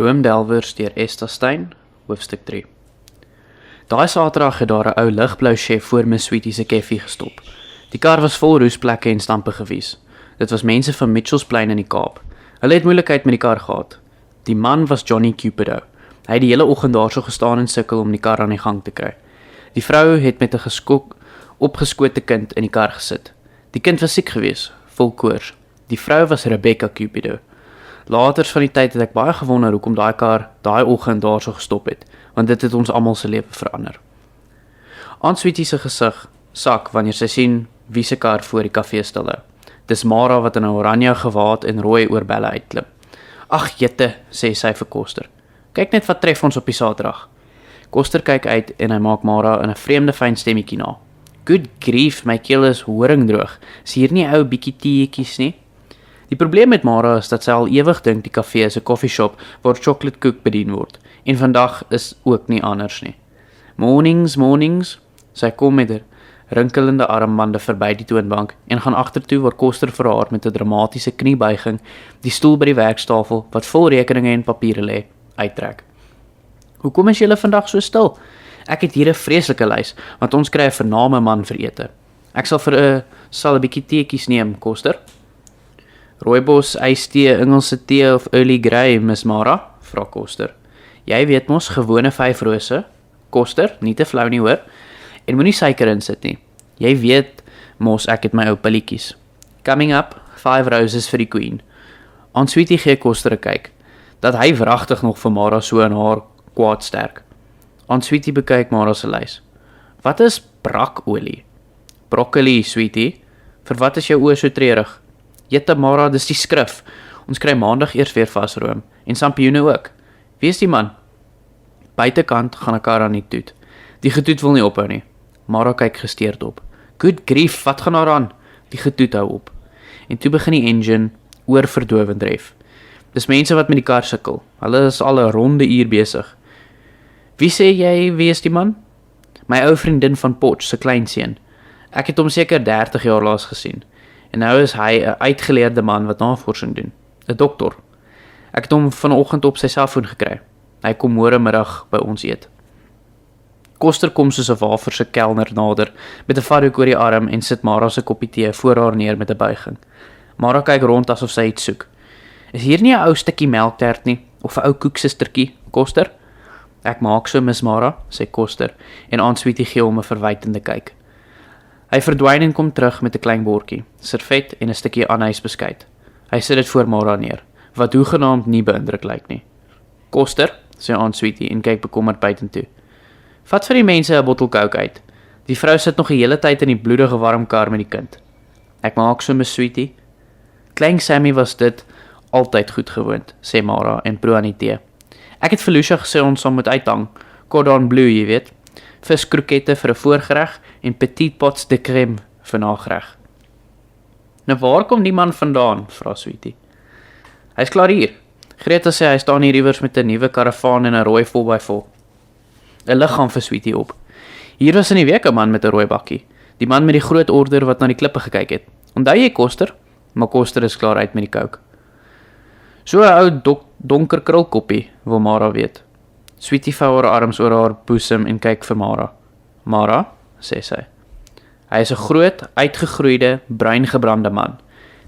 Droomdelwers deur Esta Stein, hoofstuk 3. Daai Saterdag het daar 'n ou ligblou chef voor Miss Sweetie se koffie gestop. Die kar was vol roesplekke en stampe gewies. Dit was mense van Mitchells Plain in die Kaap. Hulle het moeilikheid met die kar gehad. Die man was Johnny Cupido. Hy het die hele oggend daarso gestaan en sukkel om die kar aan die gang te kry. Die vrou het met 'n opgeskote kind in die kar gesit. Die kind was siek geweest, vol koors. Die vrou was Rebecca Cupido. Later van die tyd het ek baie gewonder hoekom daai kar daai oggend daarso gestop het, want dit het ons almal se lewe verander. Aunt Sweetie se gesig sak wanneer sy sien wie se kar voor die kafee stil hou. Dis Mara wat in 'n oranje gewaad en rooi oorbelle uitklim. "Ag jette," sê sy vir Koster. "Kyk net wat tref ons op die Saterdag." Koster kyk uit en hy maak Mara in 'n vreemde fyn stemmetjie na. "Good grief, my keel is horingdroog. Is hier nie ou bietjie teetjies nie?" Die probleem met Mara is dat sy al ewig dink die kafee is 'n koffieshop waar chocolate koek bedien word, en vandag is ook nie anders nie. Mornings, sy kom met rinkelende armbande verby die toonbank en gaan agtertoe waar Koster vir haar met 'n dramatiese kniebuiging die stoel by die werkstafel wat vol rekeninge en papiere lê, uittrek. "Hoekom is julle vandag so stil? Ek het hier 'n vreeslike lys, want ons kry 'n vername man vir ete. Ek sal 'n bietjie teetjies neem, Koster." "Rooibos, ystee, Engelse tee of Early Grey, Miss Mara?" vra Koster. "Jy weet mos, gewone 5 rose. Koster, nie te flou nie hoor. En moenie suiker insit nie. Jy weet mos ek het my ou pilletjies. Coming up, 5 roses vir die Queen." Aunt Sweetie gee Koster 'n kyk, dat hy wragtig nog vir Mara so in haar kwaad sterk. Aunt Sweetie bekyk Mara se lys. "Wat is brakolie?" "Broccoli, Sweetie. Vir wat is jou oë so treurig?" "Jette Mara, dis die skrif. Ons kry maandag eers weer vasroom, en sampioene ook. Wie is die man?" Buitekant gaan 'n kar aan die toet. Die getoet wil nie ophou nie. Mara kyk gesteerd op. "Good grief, wat gaan daar aan?" Die getoet hou op. En toe begin die engine oorverdowend ref. Dis mense wat met die kar sukkel. Hulle is al 'n ronde uur besig. "Wie sê jy, wie is die man?" "My ou vriendin van Potch se kleinseun. Ek het hom seker 30 jaar laas gesien. En nou is hy 'n uitgeleerde man wat navorsing doen. 'n Dokter. Ek het hom vanoggend op sy selfoon gekry. Hy kom môre middag by ons eet." Koster kom soos 'n wafer se kelner nader, met 'n vardoek oor die arm en sit Mara se koppie tee voor haar neer met 'n buiging. Mara kyk rond asof sy iets soek. "Is hier nie 'n ou stukkie melktert nie, of 'n ou koeksustertjie, Koster?" "Ek maak so, Miss Mara," sê Koster, en Aunt Sweetie gee hom 'n verwytende kyk. Hy verdwyn en kom terug met 'n klein bordjie, servet en 'n stukkie aanhuisbeskuit. Hy sit dit voor Mara neer, wat hoegenaamd nie beïndruk lyk nie. "Koster," sê Aunt Sweetie en kyk bekommerd buitentoe. "Vat vir die mense 'n bottel Coke uit. Die vrou sit nog 'n hele tyd in die bloedige warm kar met die kind." "Ek maak so, Miss Sweetie." Klein Sammy was dit altyd goed gewoond, sê Mara en proe aan die tee. "Ek het vir Lucia gesê ons sal moet uithang. Cordon bleu, jy weet. Viskrokette vir 'n voorgereg en petit pots de crème vir nagereg." "Nou waar kom die man vandaan?" vra Sweetie. "Hy's klaar hier. Greta sê hy staan hier iewers met 'n nuwe karavaan en 'n rooi 4x4. 'n liggaam vir Sweetie op. "Hier was in die week 'n man met 'n rooi bakkie. Die man met die groot order wat na die klippe gekyk het. Onthou jy, Koster?" Maar Koster is klaar uit met die Coke. "So 'n ou donker krulkoppie," wil Mara weet. Sweetie vou haar arms oor haar boesem en kyk vir Mara. "Mara," sê sy. "Hy is 'n groot, uitgegroeide, bruingebrande man.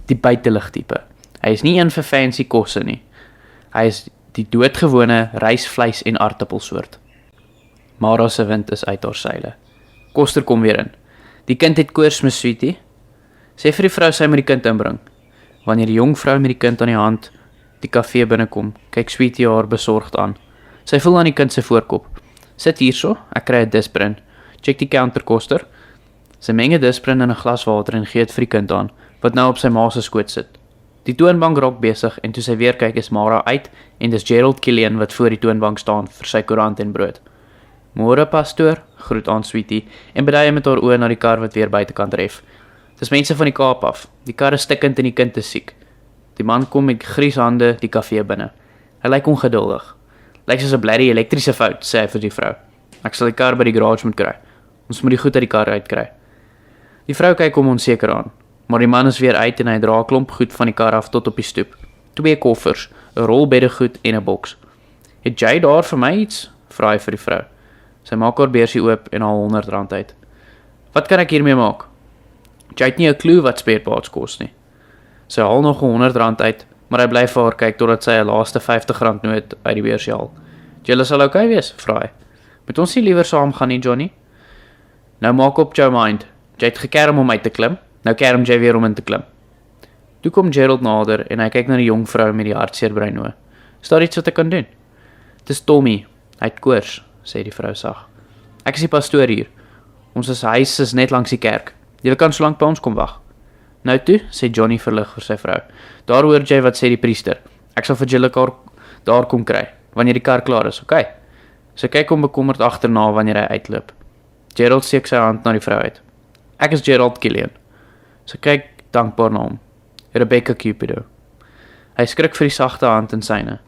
Die buiteligtipe. Hy is nie een vir fancy kosse nie. Hy is die doodgewone rysvleis en aartappelsoort." Mara se wind is uit haar seile. Koster kom weer in. "Die kind het koors, Miss Sweetie. Sê vir die vrou sy moet die kind inbring." Wanneer die jong vrou met die kind aan die hand die kafee binnekom, kyk Sweetie haar besorgd aan. Sy voel aan die kind se voorkop. "Sit hierso, ek kry 'n Disprin. Check die counter, Koster." Sy meng 'n Disprin in 'n glas water en gee dit vir die kind aan, wat nou op sy ma se skoot sit. Die toonbank raak besig en toe sy weer kyk is Mara uit en dis Gerald Killian wat voor die toonbank staan vir sy koerant en brood. "Môre, pastoor," groet Aunt Sweetie en beduie met haar oë na die kar wat weer buitekant ref. Dis mense van die Kaap af. Die kar is stikkend en die kind is siek. Die man kom met grieshande die kafee binne. Hy lyk ongeduldig. "Lyk soos 'n blerrie elektriese fout," sê hy vir die vrou. "Ek sal die kar by die garage moet kry. Ons moet die goed uit die kar uitkry." Die vrou kyk hom onseker aan, maar die man is weer uit en hy dra 'n klomp goed van die kar af tot op die stoep. 2 koffers, 'n rol beddegoed en 'n boks. "Het jy daar vir my iets?" vra hy vir die vrou. Sy maak haar beursie oop en haal R100 uit. "Wat kan ek hiermee maak?" "Jy het nie 'n klou wat spareparts kos nie." Sy haal nog R100 uit, maar hy bly vir haar kyk totdat sy 'n laaste R50 noot uit die beursie haal. "Julle sal okay wees?" vra hy. "Moet ons nie liewer saam gaan nie, Johnny?" "Nou maak op jou mind. Jy het gekerm om uit te klim, nou kerm jy weer om in te klim." Toe kom Gerald nader en hy kyk na die jong vrou met die hartseer bruin oë. "Is daar iets wat ek kan doen?" "Dis Tommy, hy het koors," sê die vrou sag. "Ek is die pastoor hier. Ons huis is net langs die kerk. Julle kan solank by ons kom wag." "Nou toe," sê Johnny verlig vir sy vrou. "Daar hoor jy wat sê die priester. Ek sal vir julle daar kom kry, wanneer die kar klaar is, okay?" Sy kyk hom bekommerd agterna wanneer hy uitloop. Gerald steek sy hand na die vrou uit. "Ek is Gerald Killian." Sy kyk dankbaar na hom. "Rebecca Cupido." Hy skrik vir die sagte hand in syne.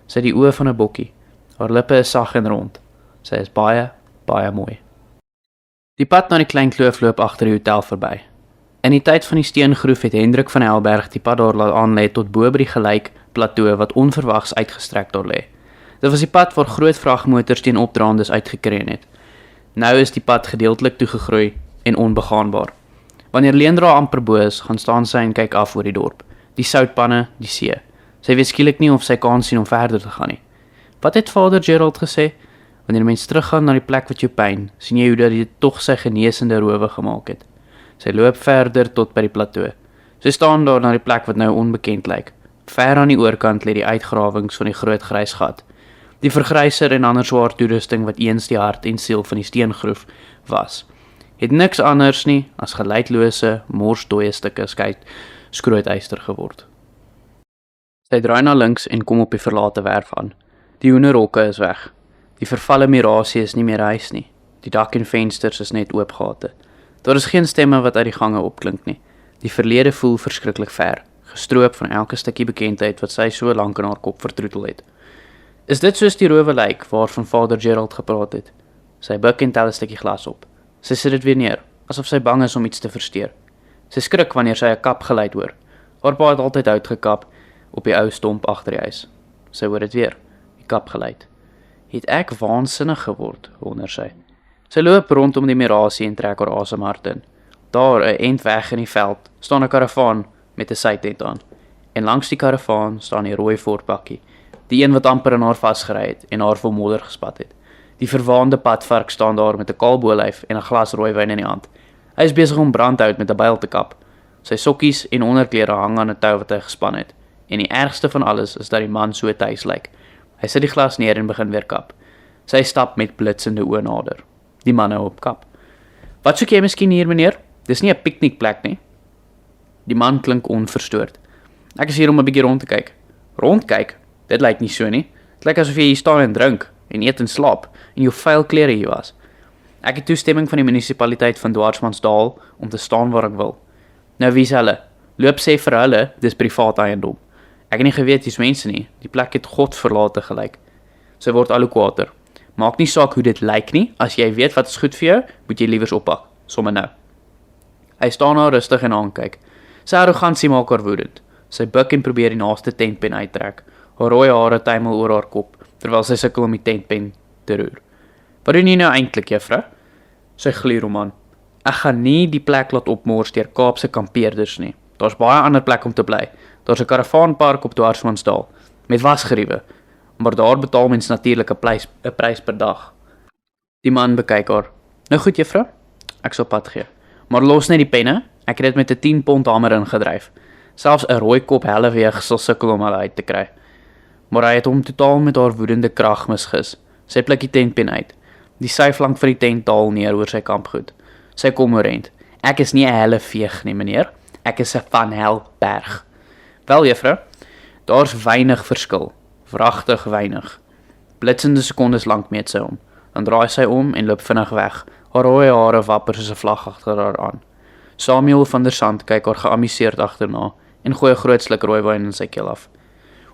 Sy het die oë van 'n bokkie. Haar lippe is sag en rond. Sy is baie, baie mooi. Die pad na die klein kloof loop agter die hotel verby. In die tyd van die steengroef het Hendrik van Helberg die pad daar laat aanlê tot bo by die gelyk plateau wat onverwags uitgestrek daar lê. Dit was die pad waar groot vragmotors teen opdraandes uitgekreen het. Nou is die pad gedeeltelik toegegroei en onbegaanbaar. Wanneer Leendra amper bo is, gaan staan sy en kyk af oor die dorp, die soutpanne, die see. Sy weet skielik nie of sy kan sien om verder te gaan nie. Wat het Vader Gerald gesê? Wanneer mens teruggaan na die plek wat jou pyn, sien jy hoe dat dit tog sy genesende rowe gemaak het. Sy loop verder tot by die plateau. Sy staan daar na die plek wat nou onbekend lyk. Ver aan die oorkant lê die uitgrawings van die groot grys gat. Die vergryser en ander swaar toerusting wat eens die hart en siel van die steengroef was, het niks anders nie as gelyklose, morsdooie stukke skrooteyster geword. Sy draai na links en kom op die verlate werf aan. Die hoenderhokke is weg. Die vervalle mirasie is nie meer huis nie. Die dak en vensters is net oop gate. Daar is geen stemme wat uit die gange opklink nie. Die verlede voel verskriklik ver, gestroop van elke stukkie bekendheid wat sy so lank in haar kop vertroetel het. Is dit soos die rowe lyk waarvan Vader Gerald gepraat het? Sy buik en tel 'n stukkie glas op. Sy sit dit weer neer, asof sy bang is om iets te versteur. Sy skrik wanneer sy 'n kap geluid hoor. Haar pa het altyd uitgekap op die ou stomp agter die huis. Sy hoor dit weer, die kap geluid. Het ek waansinnig geword, wonder sy. Sy loop rondom die mirasie en trek haar asem hard in. Daar, 'n end weg in die veld, staan 'n karavaan met 'n sytent aan. En langs die karavaan staan die rooi Ford-bakkie, die een wat amper in haar vasgery het en haar vol modder gespat het. Die verwaande padvark staan daar met 'n kaal bolyf en 'n glas rooiwyn in die hand. Hy is besig om brandhout met 'n byl te kap. Sy sokkies en onderklere hang aan 'n tou wat hy gespan het. En die ergste van alles is dat die man so tuis lyk. Hy sit die glas neer en begin weer kap. Sy stap met blitsende oë nader. Die man hou op kap. "Wat soek jy miskien hier, meneer? Dis nie 'n piknikplek nie." Die man klink onverstoord. "Ek is hier om 'n bietjie rond te kyk." "Rondkyk? Dit lyk nie so nie. Dit lyk asof jy hier staan en drink en eet en slaap en jou vuil klere hier was." "Ek het toestemming van die munisipaliteit van Dwarsmansdal om te staan waar ek wil." "Nou wie's hulle? Loop sê vir hulle, dis privaat eiendom." "Ek het nie geweet jy's mense nie. Die plek het godverlate gelyk." Sy word al hoe kwaader. "Maak nie saak hoe dit lyk nie. As jy weet wat is goed vir jou, moet jy liewers oppak, sommer nou." Hy staan daar rustig en aankyk. Sy arrogansie maak haar woedend. Sy buik en probeer die naaste tentpen uittrek. Haar rooi hare tuimel oor haar kop, terwyl sy sukkel om die tentpen te roer. "Wat doen jy nou eintlik, juffrou?" Sy gluur hom aan. "Ek gaan nie die plek laat opmors deur Kaapse kampeerders nie. Daar's baie ander plek om te bly. Daar's 'n karavaanpark op Dwarsmansdal met wasgeriewe, maar daar betaal mens natuurlik 'n prys per dag." Die man bekyk haar. "Nou goed, juffrou, ek sal pad gee. Maar los net die penne, ek het dit met 'n 10 pond hamer ingedryf. Selfs 'n rooi kop helleweeg sal sukkel om hulle uit te kry." Maar hy het hom totaal met haar woedende krag misgis. Sy pluk die tentpen uit. Die syflank van die tent daal neer oor sy kampgoed. Sy kom oorent. "Ek is nie 'n helleveeg nie, meneer. Ek is 'n Van Helberg." "Wel, juffrou, daar's weinig verskil. Wragtig weinig." Blitsende sekondes lank meet sy hom. Dan draai sy om en loop vinnig weg. Haar rooi hare wapper soos 'n vlag agter haar aan. Samuel van der Sand kyk haar geamuseerd agterna en gooi 'n groot sluk rooiwyn in sy keel af.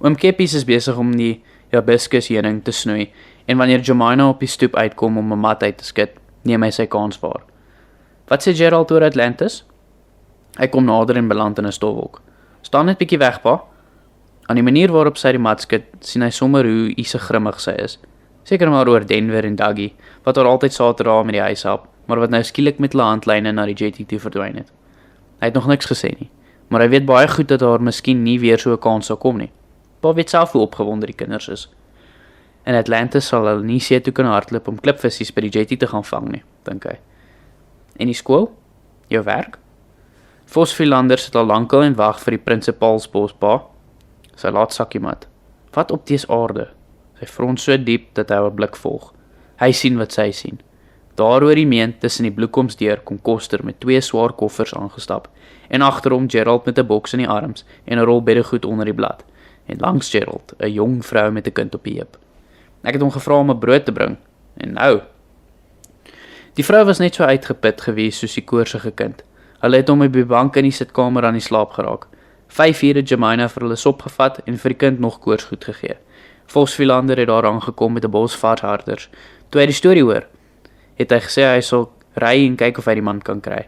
Oom Keppies is besig om die hibiscus heuning te snoei en wanneer Jemima op die stoep uitkom om 'n mat uit te skit, neem hy sy kans waar. "Wat sê Gerald oor Atlantis?" Hy kom nader en beland in 'n stofwolk. "Staan net bietjie weg, pa." Aan die manier waarop sy die mat skud, sien hy sommer hoe Ise grimmig sy is. Seker maar oor Denver en Dougie, wat haar altyd saterdag met die huis help, maar wat nou skielik met hulle handlyne na die jetty toe verdwyn het. Hy het nog niks gesê nie, maar hy weet baie goed dat daar miskien nie weer so 'n kans sal kom nie. Pa weet self hoe opgewonde die kinders is. In Atlantis sal hulle nie see toe kan hardloop om klipvissies by die jetty te gaan vang nie, dink hy. En die skool? Jou werk? Vos Philander sit al lankal en wag vir die prinsipaalsbos pa. Sy laat sakkie mat. Wat op dese aarde? Sy frons so diep dat hy haar blik volg. Hy sien wat sy sien. Daar oor die meent tussen die bloekomsdeur kom Koster met 2 swaar koffers aangestap en agterom Gerald met 'n boks in die arms en 'n rol beddegoed onder die blad. En langs Gerald, 'n jong vrou met 'n kind op die heup. Ek het hom gevra om 'n brood te bring. En nou. Die vrou was net so uitgeput gewees soos die koorsige kind. Hulle het hom op die bank in die sitkamer aan die slaap geraak. 5 ure het Jemina vir hulle sop gevat en vir die kind nog koorsgoed gegee. Vos Philander het daar aangekom met 'n bos varsharders. Toe hy die storie hoor, het hy gesê hy sal ry en kyk of hy die man kan kry.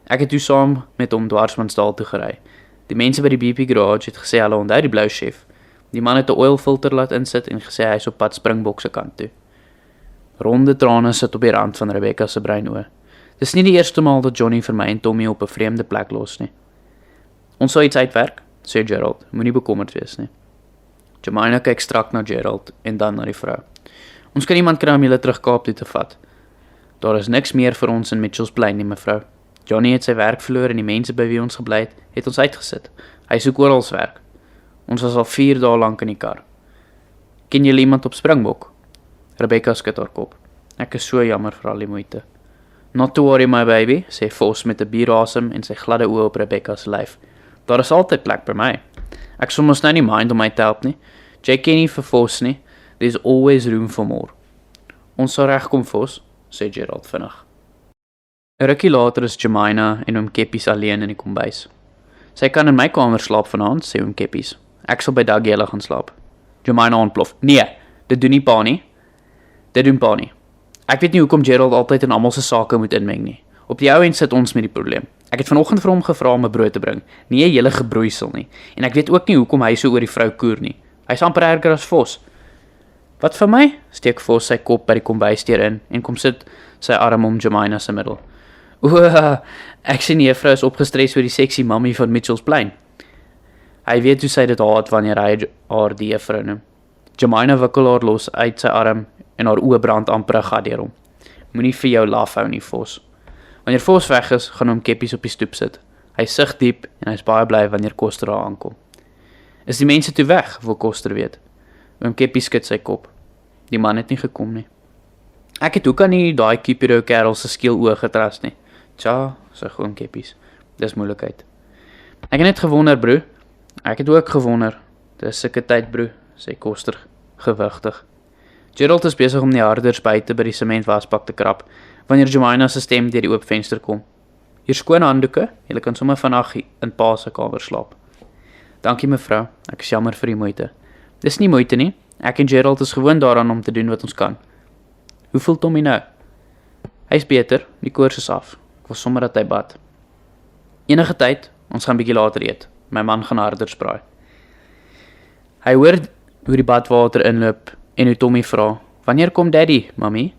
Ek het toe saam met hom Dwarsmansdal toe gery. Die mense by die BP garage het gesê hulle onthou die blou chef. Die man het 'n oilfilter laat insit en gesê hy is op pad Springbok se kant toe. Ronde trane sit op die rand van Rebecca se breinoë. Dis nie die eerste maal dat Johnny vir my en Tommy op 'n vreemde plek los nie. Ons sal iets uitwerk, sê Gerald, moenie bekommerd wees nie. Jemina kyk strak na Gerald en dan na die vrou. Ons kan iemand kry om julle terug Kaap toe te vat. Daar is niks meer vir ons in Mitchells Plain nie, mevrou. Johnny het sy werk verloor en die mense by wie ons gebly het ons uitgesit. Hy soek oral werk. Ons was al 4 dae lank in die kar. Ken julle iemand op Springbok? Rebecca skud haar kop. Ek is so jammer vir al die moeite. Not to worry my baby, sê Vos met 'n bierasem en sy gladde oë op Rebecca se lyf. Daar is altyd plek by my. Ek sal mos nou nie mind om my te help nie. Jy ken nie vir Vos nie. There's always room for more. Ons sal regkom, Vos, sê Gerald vinnig. 'n Rukkie later is Jemina en oom Keppies alleen in die kombuis. Sy kan in my kamer slaap vanaand, sê oom Keppies. Ek sal by Dougie hulle gaan slaap. Jemina ontplof. Nee, dit doen nie pa nie. Dit doen pa nie. Ek weet nie hoekom Gerald altyd in almal se sake moet inmeng nie. Op die ou end sit ons met die probleem. Ek het vanoggend vir hom gevra om 'n brood te bring, nie 'n hele gebroeisel nie. En ek weet ook nie hoekom hy so oor die vrou koer nie. Hy's amper erger as Vos. Wat vir my? Steek Vos sy kop by die kombuisdeur in en kom sit sy arm om Jemina se middel. Ek sien juffrou is opgestres oor die sexy mammie van Mitchells Plain. Hy weet hoe sy dit haat wanneer hy haar die juffrou noem. Jemina wikkel haar los uit sy arm en haar oë brand amper 'n gat deur hom. Moenie vir jou laf hou nie, Vos. Wanneer Vos weg is, gaan hom Keppies op die stoep sit. Hy sug diep en hy's baie bly wanneer Koster daar aankom. Is die mense toe weg, wil Koster weet. Oom Keppies skud sy kop. Die man het nie gekom nie. Ek het ook aan nie daai Cupido kerel se skeel oë getras nie. Tja, sê oom Keppies. Dis moeilikheid. Ek het net gewonder, broer. Ek het ook gewonder. Dis sulke tyd, broer, sê Koster gewigtig. Gerald is besig om die harders buite by die sementwasbak te krap, wanneer Jemina se stem deur die oop venster kom. Hier skoon handdoeke, julle kan sommer vannag in pa se kamer slaap. Dankie mevrou, ek is jammer vir die moeite. Dis nie moeite nie, ek en Gerald is gewoond daaraan om te doen wat ons kan. Hoe voel Tommy nou? Hy's beter, die koors is af. Ek wil sommer dat hy bad. Enige tyd, ons gaan bietjie later eet. My man gaan harders braai. Hy hoor hoe die badwater inloop en hoe Tommy vra, wanneer kom daddy, mami?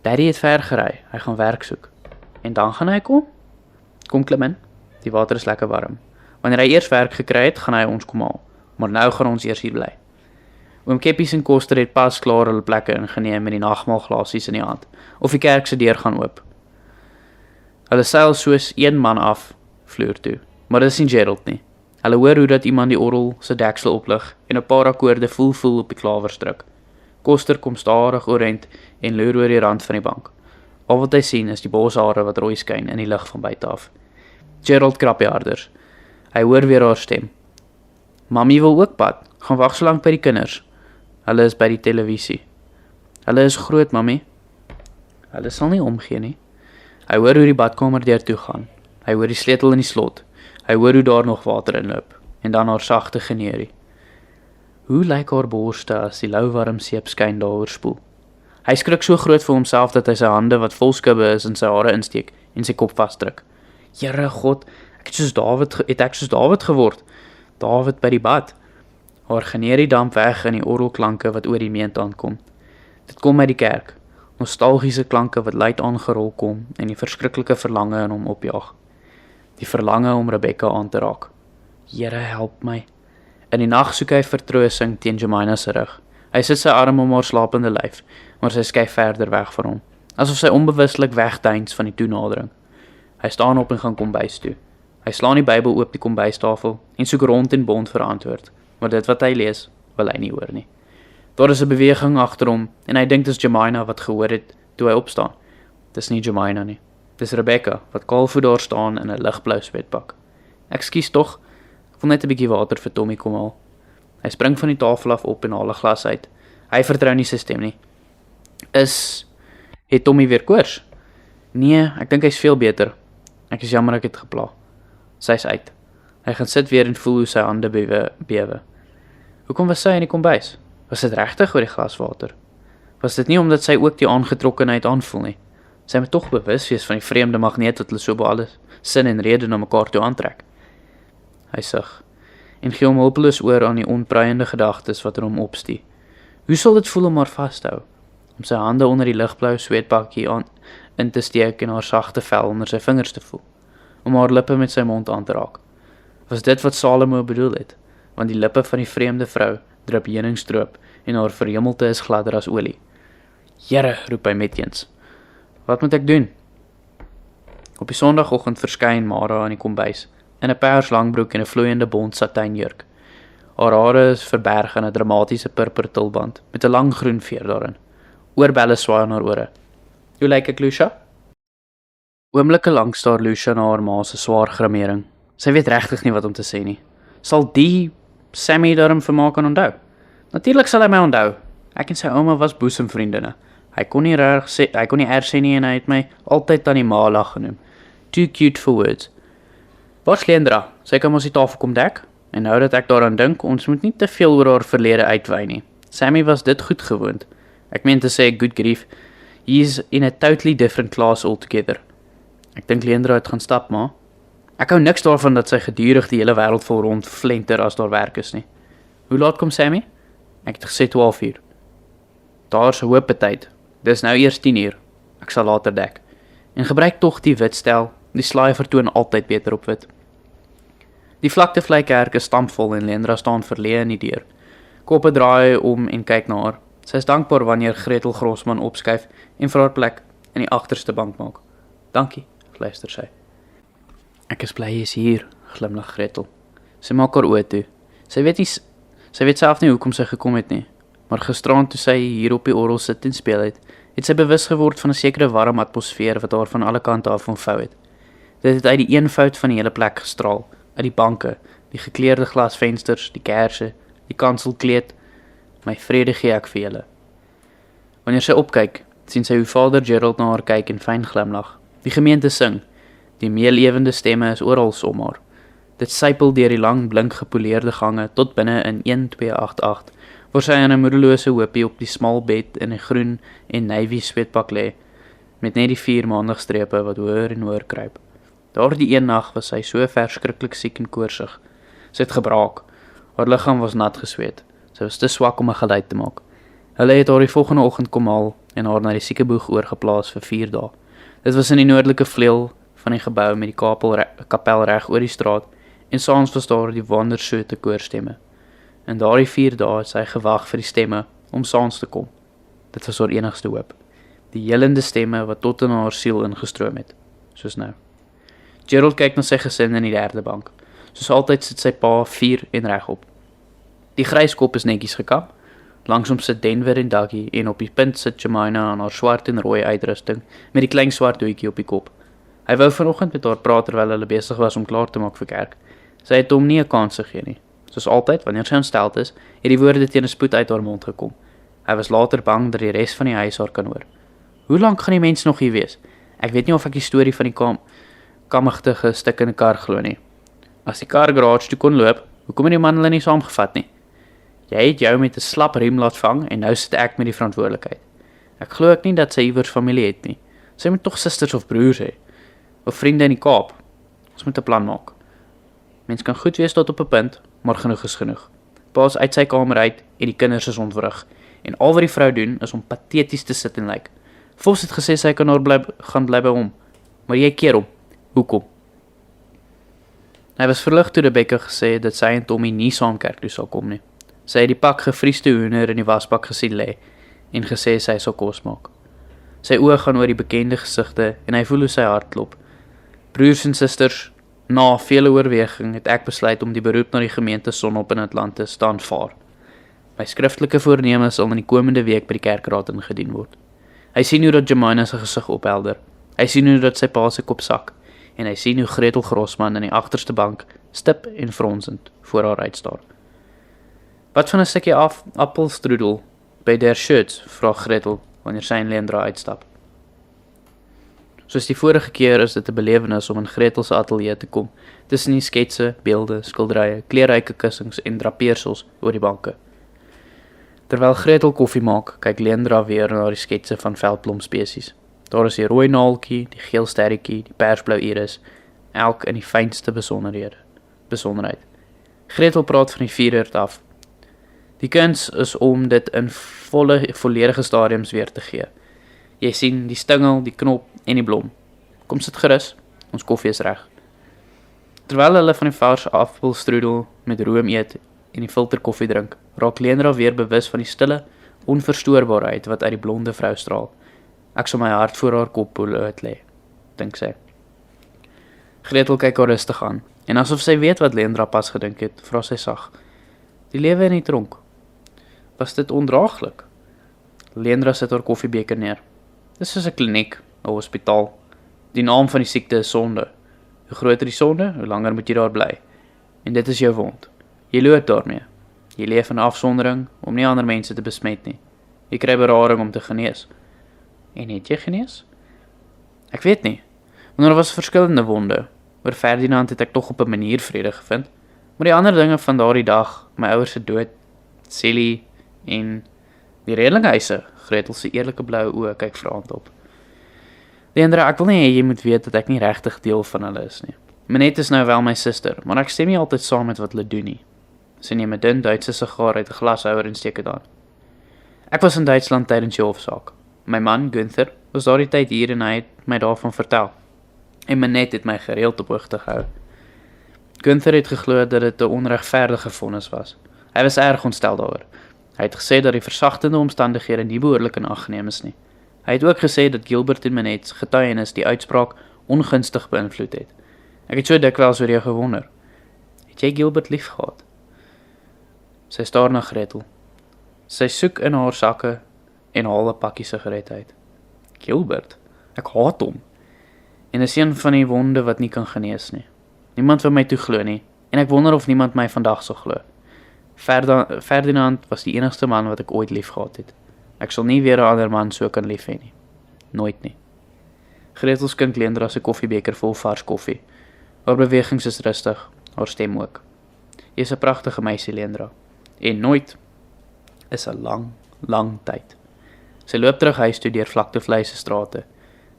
Daddy het ver gery, hy gaan werk soek. En dan gaan hy kom? Kom klim in, die water is lekker warm. Wanneer hy eers werk gekry het, gaan hy ons kom haal. Maar nou gaan ons eers hier bly. Oom Keppies en Koster het pas klaar hulle plekke ingeneem met die nagmaalglasies in die hand, of die kerk se deur gaan oop. Hulle seil soos een man af, vloer toe, maar dit is nie Gerald nie. Hulle hoor hoe dat iemand die orgel se deksel oplig en 'n paar akkoorde voel op die klawers druk. Koster kom stadig oorent en loer oor die rand van die bank. Al wat hy sien is die boshare wat rooi skyn in die lig van buite af. Gerald krap die harders. Hy hoor weer haar stem. Mami wil ook bad, gaan wag so lank by die kinders. Hulle is by die televisie. Hulle is groot, mami. Hulle sal nie omgee nie. Hy hoor hoe die badkamer deur toe gaan. Hy hoor die sleutel in die slot. Hy hoor hoe daar nog water inloop en dan haar sagte geneerie. Hoe lyk haar borste as die lou warm seepskyn daaroor spoel? Hy skrik so groot vir homself dat hy sy hande wat vol skubbe is in sy hare insteek en sy kop vasdruk. Here God, ek het soos Dawid geword. Dawid by die bad. Haar geneer die damp weg in die orgelklanke wat oor die meent aankom. Dit kom uit die kerk, nostalgiese klanke wat luid aangerol kom en die verskriklike verlange in hom opjaag. Die verlange om Rebecca aan te raak. Here, help my. In die nag soek hy vertroosting teen Jemima se rug. Hy sit sy arm om haar slapende lyf, maar sy skuif verder weg van hom, asof sy onbewustelik wegdeins van die toenadering. Hy staan op en gaan kombuis toe. Hy slaan die Bybel oop die kombuistafel en soek rond en bond vir antwoord, maar dit wat hy lees, wil hy nie hoor nie. Daar is 'n beweging agter hom en hy dink dis Jemima wat gehoor het toe hy opstaan. Dis nie Jemima nie. Dis Rebecca wat kaalvoet daar staan in 'n ligblou swetpak. Ekskuus tog, ek wil net 'n bietjie water vir Tommy kom haal. Hy spring van die tafel af op en haal 'n glas uit. Hy vertrou nie sy stem nie. Het Tommy weer koors? Nee, ek dink hy's veel beter. Ek is jammer ek het gepla. Sy's uit. Hy gaan sit weer en voel hoe sy hande bewe. Hoekom was sy in die kombuis? Was dit regtig oor die glas water? Was dit nie omdat sy ook die aangetrokkenheid aanvoel nie? Sy moet tog bewus wees van die vreemde magneet wat hulle so by alles sin en rede na mekaar toe aantrek. Hy sug en gee hom hulpeloos oor aan die onpruiende gedagtes wat hom opstie. Hoe sal dit voel om haar vashou? Om sy hande onder die ligblou swetpakkie in te steek en haar sagte vel onder sy vingers te voel? Om haar lippe met sy mond aan te raak? Was dit wat Salomo bedoel het? Want die lippe van die vreemde vrou drup heuningstroop en haar verhemelte is gladder as olie. Here, roep hy metteens. Wat moet ek doen? Op die Sondagoggend verskyn Mara in die kombuis, in 'n pers langbroek en 'n vloeiende bont satijnjurk. Haar hare is verberg in 'n dramatiese purper tulband, met 'n lang groen veer daarin. Oorbelle swaai aan haar ore. Hoe lyk ek, Lucia? Oomblikke lank staar Lucia na haar ma se swaar grimering. Sy weet regtig nie wat om te sê nie. Sal die Sammy daarom vermaak kan onthou? Natuurlik sal hy my onthou. Ek en sy ouma was boesemvriendinne. Hy kon nie erg sê nie en hy het my altyd aan die Mala genoem. Too cute for words. Waar's Leandra? Sy kan ons die tafel kom dek? En nou dat ek daaraan dink, ons moet nie te veel oor haar verlede uitwy nie. Sammy was dit goed gewoond. Ek meen te sê, good grief, he's in a totally different class altogether. Ek dink Leandra het gaan stap, ma. Ek hou niks daarvan dat sy gedurig die hele wêreld vol rond flenter as daar werk is nie. Hoe laat kom Sammy? Ek het gesê 12:00. Daar's 'n hoop tyd. Dis nou eers 10:00. Ek sal later dek. En gebruik tog die wit stel. Die slaai vertoon altyd beter op wit. Die vlaktevlei-kerk is stampvol en Leandra staan verleë in die deur. Koppe draai om en kyk na haar. Sy is dankbaar wanneer Gretel Grossman opskuif en vir haar plek in die agterste bank maak. Dankie, fluister sy. Ek is bly jy is hier, glimlag Gretel. Sy maak haar oë toe. Sy weet self nie hoekom sy gekom het nie, maar gisterand toe sy hier op die orgel sit en speel het sy bewus geword van 'n sekere warm atmosfeer wat haar van alle kante af omvou het. Dit het uit die eenvoud van die hele plek gestraal, uit die banke, die gekleurde glasvensters, die kersse, die kanselkleed. My vrede gee ek vir julle. Wanneer sy opkyk, sien sy hoe Vader Gerald na haar kyk en fyn glimlag. Die gemeente sing. Die meelewende stemme is oral om haar. Dit sypel deur die lang blink gepoleerde gange tot binne in 1288, waar sy in 'n moedelose hoopie op die smal bed in 'n groen en navy swetpak lê, met net die 4 maandagstrepe wat hoër en hoër kruip. Daardie een nag was sy so verskriklik siek en koorsig. Sy het gebraak. Haar liggaam was nat gesweet. Sy was te swak om 'n geluid te maak. Hulle het haar die volgende oggend kom haal en haar na die siekeboeg oorgeplaas vir 4 dae. Dit was in die noordelike vleuel van die gebou met die kapel reg oor die straat en saans was daar die wondersoete koorstemme. En daardie 4 dae het sy gewag vir die stemme om saans te kom. Dit was haar enigste hoop. Die helende stemme wat tot in haar siel ingestroom het, soos nou. Gerald kyk na sy gesin in die derde bank. Soos altyd sit sy pa 4 en regop. Die grys kop is netjies gekap. Langsom sit Denver en Dougie en op die punt sit Jemima aan haar swart en rooi uitrusting met die klein swart doetjie op die kop. Hy wou vanoggend met haar praat terwyl hulle besig was om klaar te maak vir kerk. Sy het hom nie 'n kans gegee nie. Soos altyd, wanneer sy ontsteld is, het die woorde teen 'n spoed uit haar mond gekom. Hy was later bang dat die res van die huis haar kan hoor. Hoe lank gaan die mens nog hier wees? Ek weet nie of ek die storie van die kamigtige stuk in 'n kar glo nie. As die kar garage toe kon loop, hoekom het die man hulle nie saamgevat nie? Jy het jou met 'n slap riem laat vang en nou sit ek met die verantwoordelikheid. Ek glo ek nie dat sy iewers familie het nie. Sy moet tog susters of broers hê. Of vriende in die Kaap. Ons moet 'n plan maak. Mens kan goed wees tot op 'n punt, maar genoeg is genoeg. Pa is uit sy kamer uit en die kinders is ontwrig. En al wat die vrou doen is om pateties te sit en lyk. Vos het gesê sy kan gaan bly by hom, maar jy keer hom. Hoekom? Hy was verlig toe Rebecca gesê dat sy en Tommy nie saam kerk toe sal kom nie. Sy het die pak gefriesde hoender in die wasbak gesien lê en gesê sy sal kos maak. Sy oë gaan oor die bekende gesigte en hy voel hoe sy hart klop. Broers en susters, na vele oorweging het ek besluit om die beroep na die gemeente Sonop in Atlantis te aanvaar. My skriftelike voorneme sal in die komende week by die kerkraad ingedien word. Hy sien hoe dat Jemima sy gesig ophelder. Hy sien hoe dat sy pa sy kop sak en hy sien hoe Gretel Grossman in die agterste bank stip en fronsend voor haar uitstaar. Wat van 'n stukkie appelstrudel by der Schutz, vra Gretel wanneer sy en Leandra uitstap. Soos die vorige keer is dit 'n belewenis om in Gretel se ateljee te kom, tussen die sketse, beelde, skilderye, kleurryke kussings en drapeersels oor die banke. Terwyl Gretel koffie maak, kyk Leandra weer na die sketse van veldblomspesies. Daar is die rooi naaltjie, die geel sterretjie, die persblou iris, elk in die fynste besonderheid. Gretel praat van die 4 af. Die kuns is om dit in volledige stadiums weer te gee. Jy sien die stingel, die knop en die blom. Kom sit gerus, ons koffie is reg. Terwyl hulle van die vars appelstrudel met room eet en die filter koffie drink, raak Leandra weer bewus van die stille onverstoorbaarheid wat uit die blonde vrou straal. Ek sal my hart voor haar kop bloot lê, dink sy. Gretel kyk haar rustig aan, en asof sy weet wat Leandra pas gedink het, vra sy sag. Die lewe in die tronk. Was dit ondraaglik? Leandra sit haar koffibeker neer. Dis soos 'n kliniek, 'n hospitaal. Die naam van die siekte is sonde. Hoe groter die sonde, hoe langer moet jy daar bly. En dit is jou wond. Jy loop daarmee. Jy leef in afsondering om nie ander mense te besmet nie. Jy kry berading om te genees. En het jy genees? Ek weet nie, want daar was verskillende wonde. Oor Ferdinand het ek tog op 'n manier vrede gevind. Maar die ander dinge van daardie dag, my ouers se dood, Celie en die redelinghuise, Gretel se eerlike blou oë kyk vraend op. Leandra, ek wil nie hê jy moet weet dat ek nie regtig deel van hulle is nie. Minette is nou wel my suster, maar ek stem nie altyd saam met wat hulle doen nie. Sy neem 'n dun Duitse sigaar uit 'n glashouer en steek dit aan. Ek was in Duitsland tydens jou hofsaak. My man, Gunther, was daardie tyd hier en hy het my daarvan vertel. En Minette het my gereeld op hoogte gehou. Gunther het geglo dat dit 'n onregverdige vonnis was. Hy was erg ontstel daaroor. Hy het gesê dat die versagtende omstandighede nie behoorlik in ag geneem is nie. Hy het ook gesê dat Gilbert en Minette se getuienis die uitspraak ongunstig beïnvloed het. Ek het so dikwels oor jou gewonder. Het jy Gilbert lief gehad? Sy staar na Gretel. Sy soek in haar sakke en haal 'n pakkie sigarette uit. Gilbert? Ek haat hom. En is een van die wonde wat nie kan genees nie. Niemand wil my toe glo nie, en ek wonder of niemand my vandag sal glo. Ferdinand was die enigste man wat ek ooit lief gehad het. Ek sal nie weer 'n ander man so kan lief hê nie. Nooit nie. Gretel skink Leandra se koffiebeker vol vars koffie. Haar bewegings is rustig, haar stem ook. Jy is 'n pragtige meisie, Leandra. En nooit is 'n lang tyd. Sy loop terug huis toe deur vlaktevleise strate.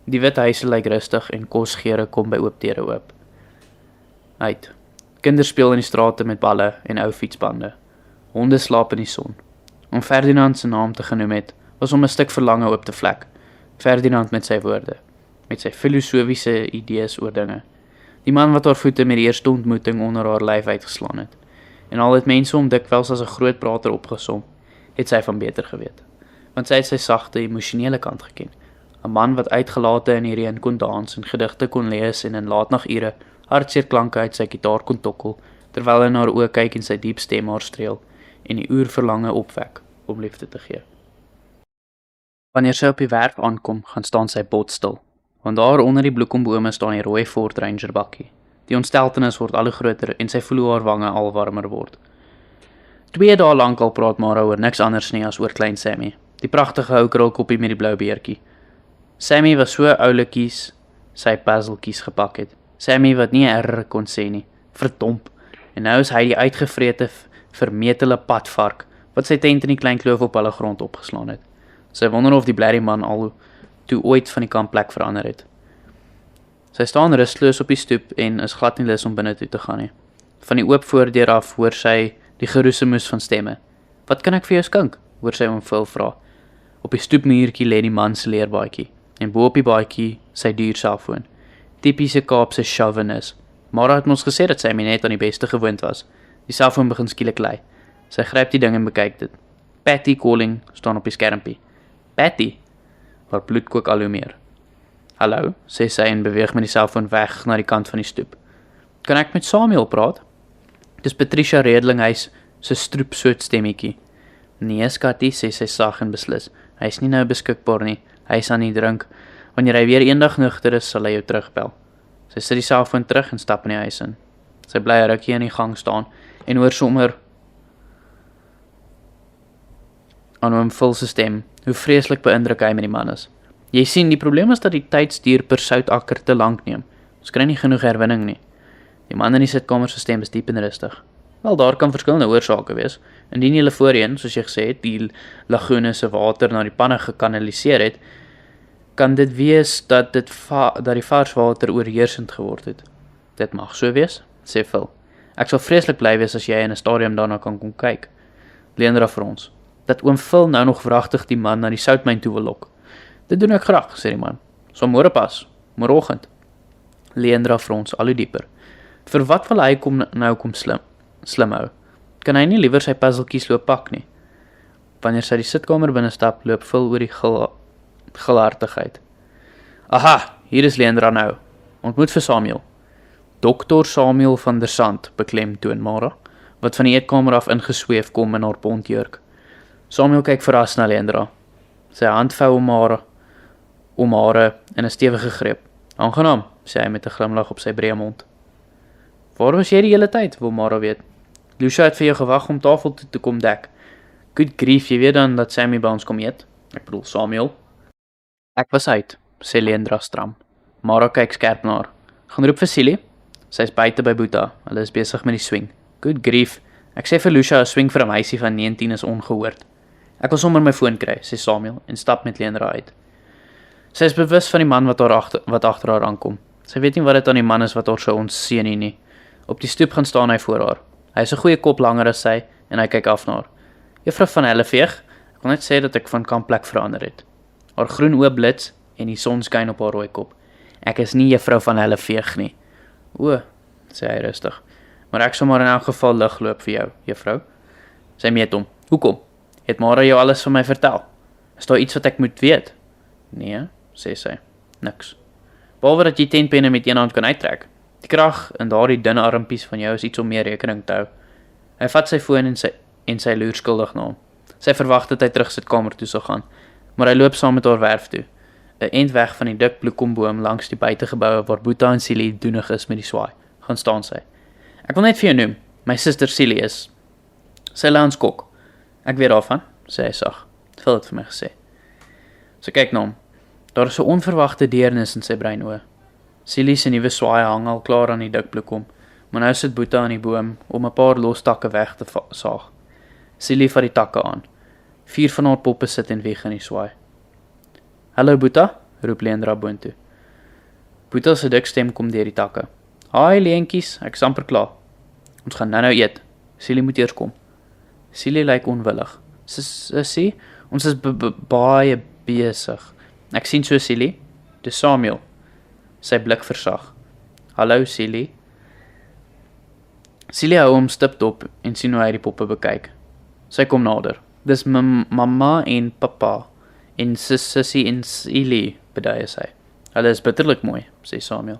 Die wit huise lyk rustig en kosgeure kom by oop deure oop. Uit. Kinders speel in die strate met balle en ou fietsbande. Honde slaap in die son. Om Ferdinand se naam te genoem het, was om 'n stuk verlange oop te vlek. Ferdinand met sy woorde, met sy filosofiese idees oor dinge. Die man wat haar voete met die eerste ontmoeting onder haar lyf uitgeslaan het. En al het mense hom dikwels as 'n groot prater opgesom, het sy van beter geweet. Want sy het sy sagte, emosionele kant geken. 'n Man wat uitgelate in die reën kon dans en gedigte kon lees en in laatnagure hartseer klanke uit sy gitaar kon tokkel, terwyl hy na haar oë kyk en sy diep stem haar streel en die oerverlange opwek om liefde te gee. Wanneer sy op die werk aankom, gaan staan sy botstil, want daar onder die bloekombome staan die rooi Ford Ranger bakkie. Die ontsteltenis word al hoe groter en sy voel hoe haar wange al warmer word. 2 dae lank al praat Mara oor niks anders nie as oor klein Sammy, die pragtige ou krulkoppie met die blou beertjie. Sammy was so oulikies sy puzzletjies gepak het. Sammy wat nie 'n R kon sê nie, verdomp. En nou is hy die uitgevrete, vermetele padvark wat sy tent in die klein kloof op hulle grond opgeslaan het. Sy wonder of die blerrie man al toe ooit van die kampplek verander het. Sy staan rusteloos op die stoep en is glad nie lus om binne toe te gaan nie. Van die oop voordeur af hoor sy die geroesemoes van stemme. "Wat kan ek vir jou skink?" hoor sy oom Phil vra. Op die stoepmuurtjie lê die man se leerbaadjie en bo op die baadjie sy duur selfoon. Tipiese Kaapse chauvinis. Mara het ons gesê dat Sammy net aan die beste gewoond was. Die selfoon begin skielik lui. Sy gryp die ding en bekyk dit. Patty calling staan op die skermpie. Patty? Haar bloed kook al hoe meer. "Hallo," sê sy en beweeg met die selfoon weg na die kant van die stoep. "Kan ek met Samuel praat?" Dis Patricia Redlinghuis se stroepsoet stemmetjie. "Nee, skattie," sê sy sag en beslis. "Hy is nie nou beskikbaar nie. Hy is aan die drink. Wanneer hy weer eendag nugter is, sal hy jou terugbel." Sy sit die selfoon terug en stap in die huis in. Sy bly 'n rukkie in die gang staan en hoor sommer aan oom Phil se stem hoe vreeslik beïndruk hy met die man is. "Jy sien, die probleem is dat die tydsduur per soutakker te lank neem. Ons kry nie genoeg herwinning nie." Die man in die sitkamer se stem is diep en rustig. "Wel, daar kan verskillende oorsake wees. Indien jy voorheen, soos jy gesê het, die lagoene se water na die panne gekanaliseer het, kan dit wees dat die vars water oorheersend geword het." "Dit mag so wees," sê Phil. "Ek sal vreeslik bly wees as jy in 'n stadium daarna kan kom kyk." Leendra vir ons. "Dat oom Phil nou nog wragtig die man na die soutmyn toe wil lok." "Dit doen ek graag," sê die man. "So môre pas, môreoggend." Leendra vir ons al hoe dieper. "Vir wat wil hy kom slim hou? Kan hy nie liewer sy puzzeltjies loop pak nie?" Wanneer sy die sitkamer binne stap, loop Phil oor die gulhartigheid. "Aha, hier is Leendra nou. Ontmoet vir Samuel." "Dokter Samuel van der Sand," beklemtoon Mara, wat van die eetkamer af ingesweef kom in haar bontjurk. Samuel kyk verras na Leendra. Sy hand vou om hare in 'n stewige greep. "Aangenaam," sê hy met 'n glimlag op sy breë mond. "Waar was jy die hele tyd?" wil Mara weet. "Lucia het vir jou gewag om tafel toe te kom dek." "Good grief, jy weet dan dat Sammy by ons kom eet? Ek bedoel Samuel." "Ek was uit," sê Leendra stram. Mara kyk skerp na haar. "Gaan roep vir Silly." Sy is buite by Boeta. Hulle is besig met die swing. "Good grief. Ek sê vir Lucia 'n swing vir 'n meisie van 19 is ongehoord." "Ek wil sommer my foon kry," sê Samuel en stap met Leendra uit. Sy is bewus van die man wat agter haar aankom. Sy weet nie wat dit aan die man is wat haar so ontseën nie. Op die stoep gaan staan hy voor haar. Hy is 'n goeie kop langer as sy en hy kyk af na haar. "Juffrou van Helleveeg, ek wil net sê dat ek van kampplek verander het." Haar groen oë blits en die son skyn op haar rooi kop. "Ek is nie juffrou van Helleveeg nie." "O," sê hy rustig. "Maar ek sal maar in elk geval lig loop vir jou, juffrou." Sy meet hom. "Hoekom? Het Mara jou alles van my vertel? Is daar iets wat ek moet weet?" "Nee," sê sy. "Niks. Behalwe dat jy tentpenne met een hand kan uittrek. Die krag in daardie dunne armpies van jou is iets om meer rekening te hou." Hy vat sy foon en sy loer skuldig na hom. Sy verwag dat hy terug sy kamer toe sal gaan, maar hy loop saam met haar werf toe. 'n End weg van die dik bloekomboom langs die buitegeboue waar Boeta en Silly doenig is met die swaai, gaan staan sy. "Ek wil net vir jou noem, my suster Silly is. Sy lê aan skok." "Ek weet daarvan," sê hy sag. "Phil het vir my gesê." Sy kyk na hom. Daar is 'n onverwagte deernis in sy breinoë. Silly se nuwe swaai hang al klaar aan die dik bloekom, maar nou sit Boeta aan die boom om 'n paar los takke weg te saag. Silly vat die takke aan. 4 van haar poppe sit en wieg in die swaai. "Hallo Boeta," roep Leendra boontoe. Boeta se dik stem kom deur die takke. "Haai leentjies, ek is amper klaar. Ons gaan nou eet. Silly moet eers kom." Silly lyk onwillig. "Sissie, ons is baie besig." "Ek sien so Silly. Dis Samuel." Sy blik versag. "Hallo Silly." Silly hou hom stipdop en sien hoe hy die poppe bekyk. Sy kom nader. "Dis mamma en pappa en sissie en Silly," beduie sy. "Hulle is bitterlik mooi," sê Samuel.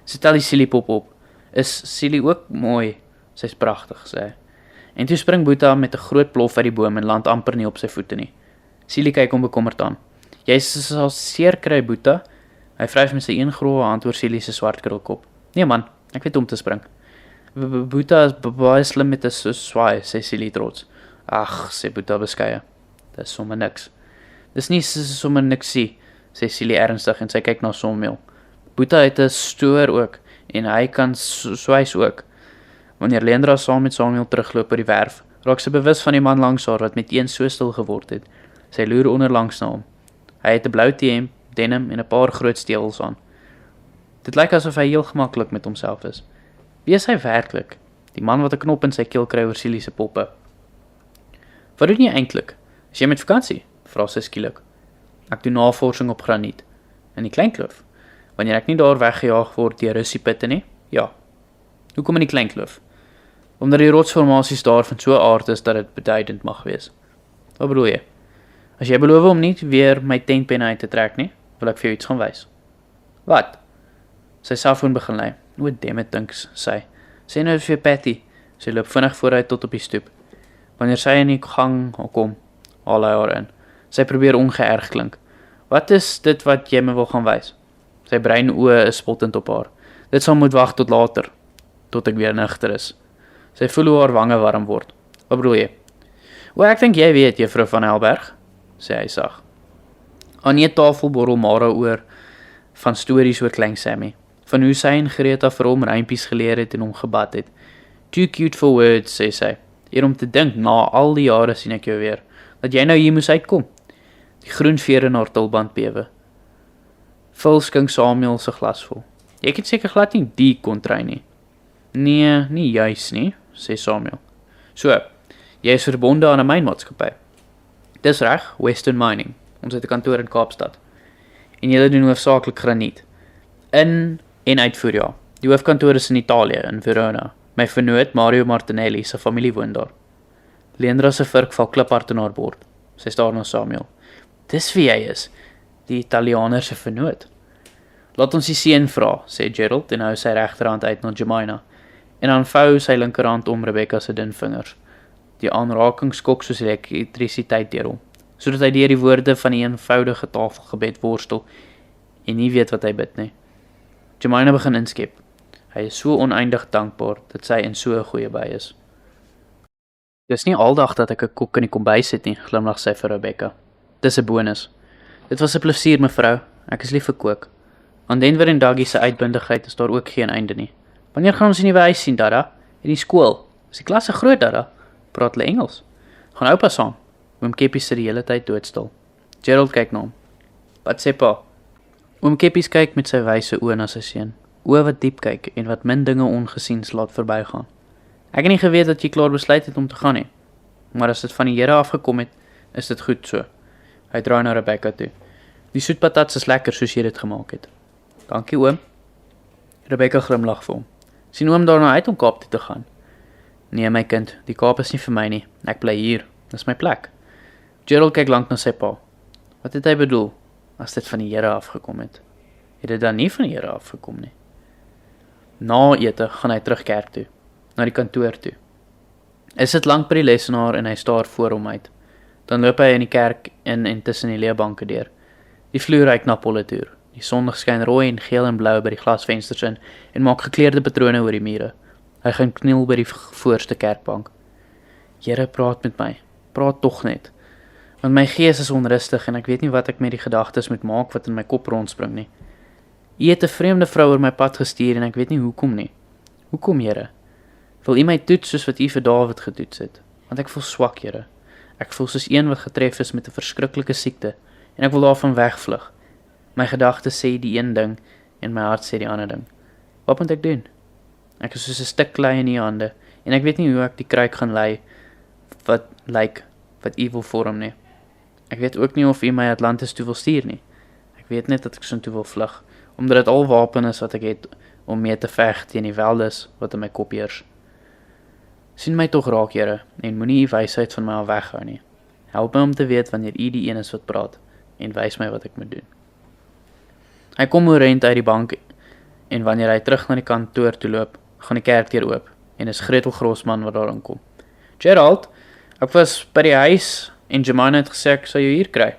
Sy tel die Silly pop op. "Is Silly ook mooi?" "Sy's pragtig," sê hy. En toe spring Boeta met 'n groot plof uit die boom en land amper nie op sy voete nie. Silly kyk hom bekommerd aan. "Jy sal seer kry, Boeta." Hy vryf met sy een grove hand oor Silly se swart krulkop. "Nee man, ek weet om te spring." "Boeta is baie slim met 'n swaai," sê Silly trots. "Ag," sê Boeta beskeie. "Dis sommer niks." "Dis nie sommer niksie," sê Silly ernstig en sy kyk na Samuel. "Boeta het 'n stoor ook en hy kan swys ook." Wanneer Leendra saam met Samuel terugloop oor die werf, raak sy bewus van die man langs haar wat met een so stil geword het. Sy loer onderlangs na hom. Hy het 'n blou T-hemp, denim en 'n paar groot stewels aan. Dit lyk asof hy heel gemaklik met homself is. Wie is hy werklik? Die man wat 'n knop in sy keel kry oor Silly se poppe. Wat doen jy eintlik? Is jy met vakansie? Vra sy skielik. Ek doen navorsing op graniet. In die Kleinkloof. Wanneer ek nie daar weggejaag word deur russiepitte nie? Ja. Hoekom in die Kleinkloof? Omdat die rotsformasies daar van so 'n aard is dat dit beduidend mag wees. Wat bedoel jy? As jy beloof om nie weer my tentpenne uit te trek nie, wil ek vir jou iets gaan wys. Wat? Sy selfoon begin lui. O, dammit, dinks sy. Sê nou vir Patty. Sy loop vinnig vooruit tot op die stoep. Wanneer sy in die gang kom, haal hy haar in. Sy probeer ongeërg klink. Wat is dit wat jy me wil gaan wys? Sy brein oë is spottend op haar. Dit sal moet wag tot later, tot ek weer nugter is. Sy voel hoe haar wange warm word. Wat bedoel jy? O, ek dink jy weet, juffrou van Helberg, sê hy sag. Aan die tafel borrel Mara oor van stories oor klein Sammy, van hoe sy en Greta vir hom rympies geleer het en hom gebad het. Too cute for words, sê sy. Eer om te dink, na al die jare sien ek jou weer, dat jy nou hier moes uitkom. Die groen veer in haar tulband bewe. Vul skink Samuel se glas vol. Ek het seker glad nie die kontry nie. Nee, nie juis nie, sê Samuel. So, jy is verbonde aan 'n mynmaatskappy. Dis reg, Western Mining. Ons het 'n kantoor in Kaapstad. En julle doen hoofsaaklik graniet. In en uitvoer, ja. Die hoofkantoor is in Italië, in Verona. My vernoot, Mario Martinelli, se familie woon daar. Leandra se vurk val kliphard in haar bord. Sy staar na Samuel. Dis wie jy is, die Italianer se vernoot. Laat ons die seun vra, sê Gerald en hou sy regterhand uit na Jemina. En dan vou sy linkerhand om Rebecca se dun vingers. Die aanraking skok soos elektrisiteit deur hom, sodat hy deur die woorde van die eenvoudige tafelgebed worstel en nie weet wat hy bid nie. Jemina begin inskep. Hy is so oneindig dankbaar dat sy in so 'n goeie by is. Dis nie aldag dat ek 'n kok in die kombuis sit nie, glimlag sy vir Rebecca. Dis 'n bonus. Dit was 'n plesier, mevrou. Ek is lief vir kook. Aan Denver en Dougie se uitbundigheid is daar ook geen einde nie. Wanneer gaan ons die nuwe huis sien, Dada? En die skool? Is die klasse groot, Dada? Praat hulle Engels? Gaan oupa saam? Oom Keppie sit die hele tyd doodstil. Gerald kyk na hom. Wat sê pa? Oom Keppie kyk met sy wyse oë na sy seun. Oë wat diep kyk en wat min dinge ongesiens laat verbygaan. Ek het nie geweet dat jy klaar besluit het om te gaan nie. Maar as dit van die Here afgekom het, is dit goed so. Hy draai na Rebecca toe. Die soetpatats is lekker soos jy dit gemaak het. Dankie oom. Rebecca glimlag vir hom. Sien oom daarna uit om Kaap toe te gaan? Nee my kind, die Kaap is nie vir my nie. Ek bly hier, dis my plek. Gerald kyk lank na sy pa. Wat het hy bedoel, as dit van die Here afgekom het? Het dit dan nie van die Here afgekom nie? Na ete gaan hy terug kerk toe, na die kantoor toe. Hy sit lank by die lesenaar en hy staar voor hom uit. Dan loop hy in die kerk in en tussen die leebanke deur. Die vloer ruik na politoer. Die son skyn rooi en geel en blou by die glasvensters in en maak gekleurde patrone oor die mure. Hy gaan kniel by die voorste kerkbank. Here, praat met my. Praat tog net. Want my gees is onrustig en ek weet nie wat ek met die gedagtes moet maak wat in my kop rondspring nie. U het 'n vreemde vrou oor my pad gestuur en ek weet nie hoekom nie. Hoekom, Here? Wil u my toets soos wat u vir Dawid getoets het? Want ek voel swak, Here. Ek voel soos een wat getref is met 'n verskriklike siekte en ek wil daarvan wegvlug. My gedagtes sê die een ding en my hart sê die ander ding. Wat moet ek doen? Ek is soos 'n stuk klei in die hande en ek weet nie hoe ek die kruik gaan lei wat u wil vorm nie. Ek weet ook nie of u my Atlantis toe wil stuur nie. Ek weet net dat ek soontoe wil vlug, omdat dit al wapen is wat ek het om mee te veg teen die weldes wat in my kop heers. Sien my tog raak, Here, en moenie u wysheid van my af weghou nie. Help my om te weet wanneer u die een is wat praat en wys my wat ek moet doen. Hy kom oorent uit die bank en wanneer hy terug na die kantoor toe loop, gaan die kerkdeur oop en is Gretel Grossman wat daar inkom. Gerald, ek was by die huis en Jemina het gesê ek sal jou hier kry.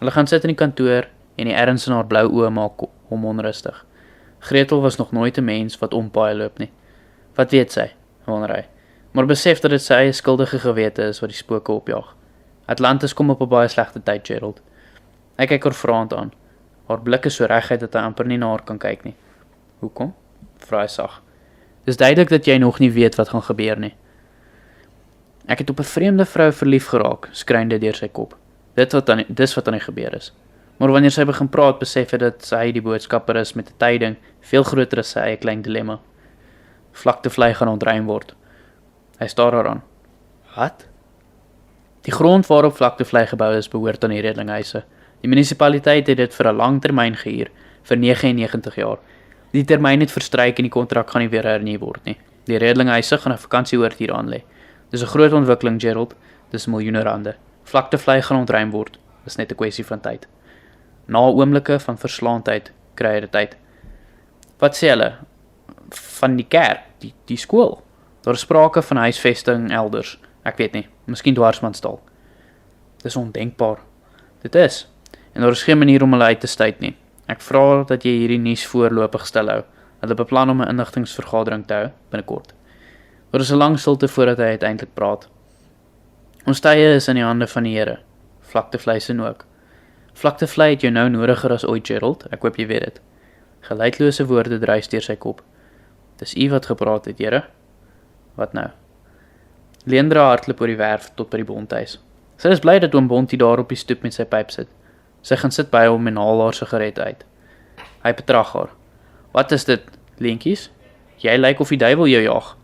Hulle gaan sit in die kantoor en die erns in haar blou oë maak hom onrustig. Gretel was nog nooit 'n mens wat ompaai loop nie. Wat weet sy, wonder hy, maar besef dat dit sy eie skuldige gewete is wat die spooke opjaag. Atlantis kom op 'n baie slegte tyd, Gerald. Hy kyk haar vraend aan. Haar blik is so reguit dat hy amper nie na haar kan kyk nie. Hoekom? Vra hy sag. Dis duidelik dat jy nog nie weet wat gaan gebeur nie. Ek het op 'n vreemde vrou verlief geraak, skrein dit deur sy kop. Dis wat aan die gebeur is. Maar wanneer sy begin praat, besef hy dat sy die boodskapper is met 'n tyding veel groter as sy eie klein dilemma. Vlaktevlei gaan ontruim word. Hy staar daaraan. Wat? Die grond waarop Vlaktevlei gebou is, behoort aan die redlinghuise. Die munisipaliteit het dit vir 'n lang termyn gehuur, vir 99 jaar. Die termyn het verstryk en die kontrak gaan nie weer hernu word nie. Die redlinghuise gaan 'n vakansieoord hier aanlê. Dis 'n groot ontwikkeling, Gerald. Dis miljoene rande. Vlaktevlei gaan ontruim word. Dis net 'n kwessie van tyd. Na oomblikke van verslaandheid kry hy dit uit. Wat sê hulle? Van die kerk, die skool. Daar is sprake van huisvesting elders. Ek weet nie, miskien Dwarsmansdal. Dis ondenkbaar. Dit is. En daar is geen manier om hulle uit te stuit nie. Ek vra dat jy hierdie nuus voorlopig stil hou. Hulle beplan om 'n inligtingsvergadering te hou binnekort. Daar is 'n lang stilte voordat hy uiteindelik praat. Ons tye is in die hande van die Here. Vlaktevlei se ook. Vlaktevlei het jou nou nodiger as ooit, Gerald. Ek hoop jy weet dit. Geluidlose woorde dryf deur sy kop. Dis u wat gepraat het, Here. Wat nou? Leandra hardloop oor die werf tot by die bondhuis. Sy is bly dat oom Bontie daar op die stoep met sy pyp sit. Sy gaan sit by hom en haal haar sigaret uit. Hy betrag haar. Wat is dit, leentjies? Jy lyk of die duiwel jou jaag.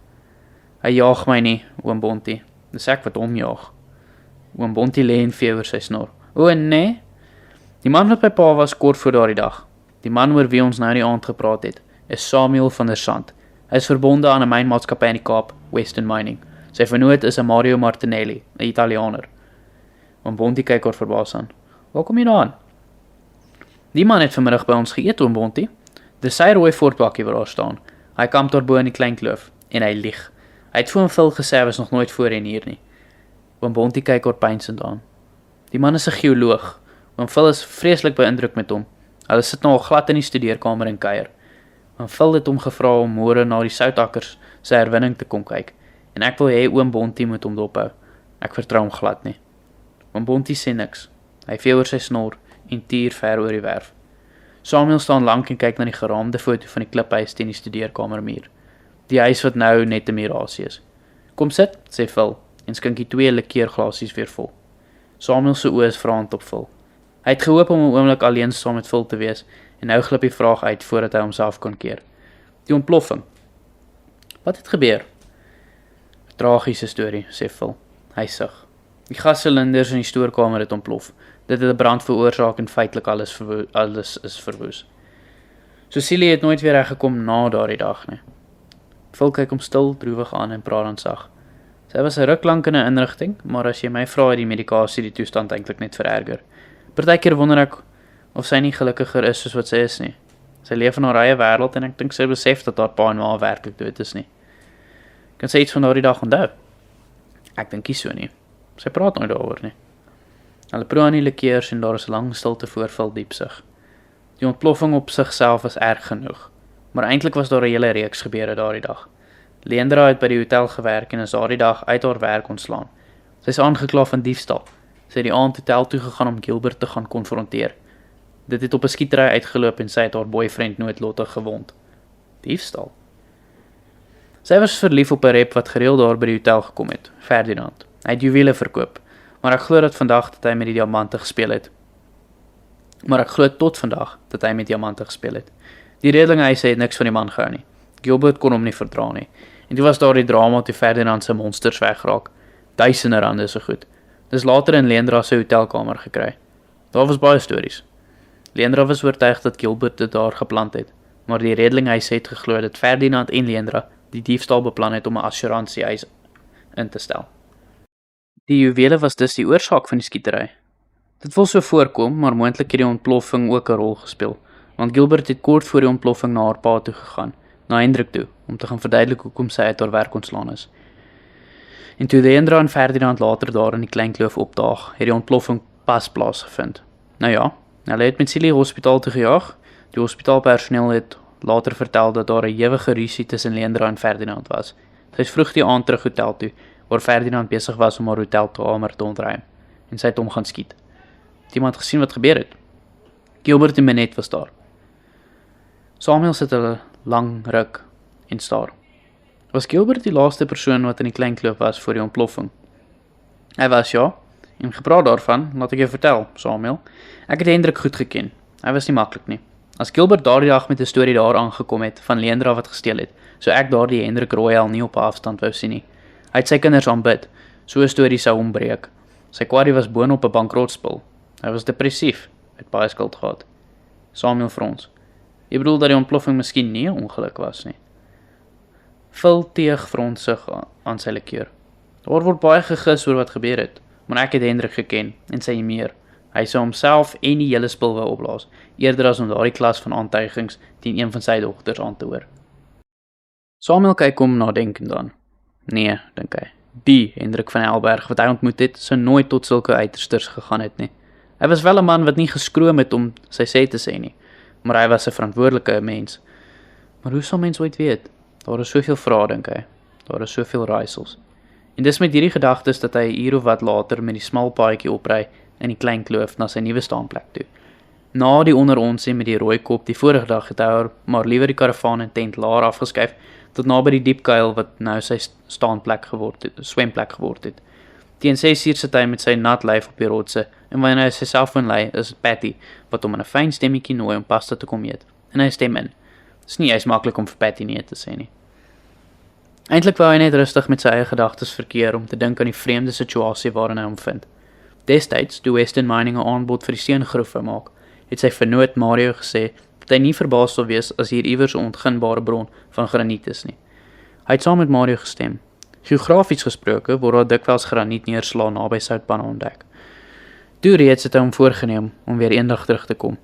Hy jaag my nie, oom Bontie. Dis ek wat hom jaag. Oom Bontie lê en vee oor sy snor. O nee? Die man wat by pa was kort voor daardie dag. Die man oor wie ons nou die aand gepraat het, is Samuel van der Sand. Hy is verbonde aan 'n mynmaatskappy in die Kaap, Western Mining. Sy vernoot is 'n Mario Martinelli, 'n Italianer. Oom Bontie kyk haar verbaas aan. Waar kom jy daaraan? Die man het vanmiddag by ons geëet, oom Bontie. Dis sy rooi voortbakkie waar daar staan. Hy kamp daar bo in die klein kloof en hy lieg. Hy het vir hom Phil gesê hy was nog nooit voorheen hier nie. Oom Bontie kyk haar peinsend aan. Die man is 'n geoloog. Oom Phil is vreeslik beïndruk met hom. Hulle sit nou al glad in die studeerkamer en kuier. Oom Phil het hom gevra om môre na die soutakkers sy herwinning te kom kyk. En ek wil hê oom Bontie moet hom dophou. Ek vertrou hom glad nie. Oom Bontie sê niks. Hy vee oor sy snor en tuur ver oor die werf. Samuel staan lank en kyk na die geraamde foto van die kliphuis teen die studeerkamermuur. Die huis wat nou net 'n mirasie is. Kom sit, sê Phil, en skink die 2 likeerglasies weer vol. Samuel se oë is vraend op Phil. Hy het gehoop om 'n oomblik alleen saam met Phil te wees, en nou glip die vraag uit voordat hy homself kon keer. Die ontploffing. Wat het gebeur? Tragiese storie, sê Phil. Hy sug. Die gassilinders in die stoorkamer het ontplof. Dit het 'n brand veroorsaak en feitelik alles is verwoes. Cecilie het nooit weer reggekom na daardie dag nie. Phil kyk hom stil, droewig aan en praat dan sag. Sy was 'n ruk lank in 'n inrigting, maar as jy my vra, het die medikasie die toestand eintlik net vererger. Partykeer wonder ek of sy nie gelukkiger is soos wat sy is nie. Sy leef in haar eie wêreld en ek dink sy besef dat haar pa en ma werklik dood is nie. Kan sy iets van daardie dag onthou? Ek dink nie so nie. Sy praat nooit daaroor nie. Hulle proe aan die likeers en daar is 'n lang stilte voor Phil diep sug. Die ontploffing op sigself was erg genoeg, maar eintlik was daar 'n hele reeks gebeure daardie dag. Leandra het by die hotel gewerk en is daardie dag uit haar werk ontslaan. Sy is aangekla van diefstal. Sy het die aand hotel toe gegaan om Gilbert te gaan konfronteer. Dit het op 'n skietery uitgeloop en sy het haar boyfriend noodlottig gewond. Diefstal? Sy was verlief op 'n rep wat gereeld daar by die hotel gekom het, Ferdinand. Hy het juwele verkoop, maar ek glo dat vandag dat hy met die diamante gespeel het. Die redlinghuise het niks van die man gehou nie. Gilbert kon hom nie verdra nie. En toe was daar die drama toe Ferdinand se monsters wegraak. Duisende rande so goed. Dis later in Leandra se hotelkamer gekry. Daar was baie stories. Leandra was oortuig dat Gilbert dit daar geplant het, maar die redlinghuise het geglo dat Ferdinand en Leandra die diefstal beplan het om 'n assurансiehuis in te stel. Die juwele was dus die oorsaak van die skietery. Dit wil so voorkom, maar moontlik het die ontploffing ook 'n rol gespeel, want Gilbert het kort voor die ontploffing na haar pa toe gegaan, na Hendrik toe, om te gaan verduidelik hoekom sy uit haar werk ontslaan is. En toe Leandra en Ferdinand later daar in die klein kloof opdaag, het die ontploffing pas plaasgevind. Nou ja, hulle het met Celie hospitaal toe gejaag. Die hospitaalpersoneel het later vertel dat daar 'n ewige rusie tussen Leandra en Ferdinand was. Sy is vroeg die aand terug hotel toe, waar Ferdinand besig was om haar hotelkamer te ontruim, en sy het hom gaan skiet. Het iemand gesien wat gebeur het? Gilbert en Minette was daar. Samuel sit 'n lang ruk en staar. Was Gilbert die laaste persoon wat in die klein kloof was voor die ontploffing? Hy was, ja. En gepraat daarvan, laat ek jou vertel, Samuel. Ek het Hendrik goed geken. Hy was nie maklik nie. As Gilbert daardie dag met 'n storie daar aangekom het van Leendra wat gesteel het, sou ek daardie Hendrik Royal nie op 'n afstand wou sien nie. Hy het sy kinders aanbid. So 'n storie sou hom breek. Sy kwaadie was boonop 'n bankrotspil. Hy was depressief, het baie skuld gehad. Samuel frons. Jy bedoel dat die ontploffing miskien nie 'n ongeluk was nie. Phil teeg fronsig aan sy likeur. Daar word baie gegis oor wat gebeur het, maar ek het Hendrik geken en sy meer. Hy sou homself en die hele spil wou opblaas, eerder as om daardie klas van aantuigings teen een van sy dogters aan te hoor. Samuel kyk hom nadenkend aan. Nee, dink hy. Die Hendrik van Helberg wat hy ontmoet het, sou nooit tot sulke uitersters gegaan het nie. Hy was wel 'n man wat nie geskroom het om sy sê te sê nie, maar hy was 'n verantwoordelike mens. Maar hoe sal mens ooit weet? Daar is soveel vrae, dink hy. Daar is soveel raaisels. En dis met hierdie gedagtes dat hy 'n uur of wat later met die smal paadjie opry in die klein kloof na sy nuwe staanplek toe. Na die onderonsie met die rooi kop die vorige dag het hy maar liewer die karavaan en tent laer afgeskuif tot naby die diep kuil wat nou sy staanplek geword het, swemplek geword het. Teen 6 uur sit hy met sy nat lyf op die rotse en wanneer hy sy selfoon lei, is dit Patty wat hom in 'n fyn stemmetjie nooi om pasta te kom eet. En hy stem in. Dis nie eens maklik om vir Patty nee te sê nie. Eintlik wou hy net rustig met sy eie gedagtes verkeer om te dink aan die vreemde situasie waarin hy hom vind. Destyds, toe Western Mining 'n aanbod vir die steengroef wou maak, het sy vernoot Mario gesê dat hy nie verbaas sou wees as hier iewers 'n onginbare bron van graniet is nie. Hy het saam met Mario gestem. Geografies gesproke word daar dikwels graniet neerslaan naby soutpanne ontdek. Toe reeds het hy hom voorgenem om weer eendag terug te kom.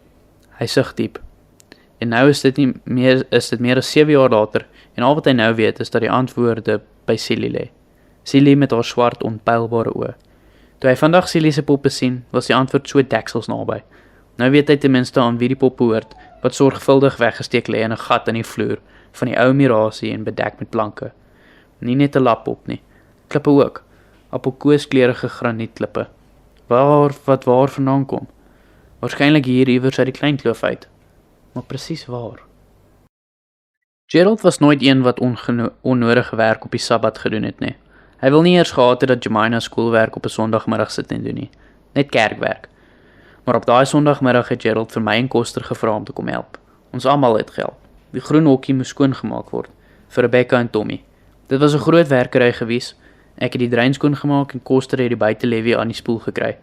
Hy sug diep. En nou is dit meer as 7 jaar later en al wat hy nou weet is dat die antwoorde by Silly lê. Silly met haar swart onpylbare oë. Toe hy vandag Silly se poppe sien, was die antwoord so deksels naby. Nou weet hy ten minste aan wie die pop behoort, wat sorgvuldig weggesteek lê in 'n gat in die vloer van die ou mirasie en bedek met planke. Nie net 'n lappop nie, klippe ook, appelkooskleurige granietklippe. Waar vandaan kom? Waarskynlik hier iewers uit die klein kloof uit. Maar presies waar? Gerald was nooit een wat onnodige werk op die Sabbat gedoen het nie. Hy wil nie eers gehad het dat Jemina skoolwerk op 'n Sondagmiddag sit en doen nie, net kerkwerk. Maar op daai Sondagmiddag het Gerald vir my en Koster gevra om te kom help. Ons almal het gehelp. Die groen hokkie moes skoongemaak word vir Rebecca en Tommy. Dit was 'n groot werkery gewees. Ek het die drein skoongemaak en Koster het die buitelevie aan die spoel gekry.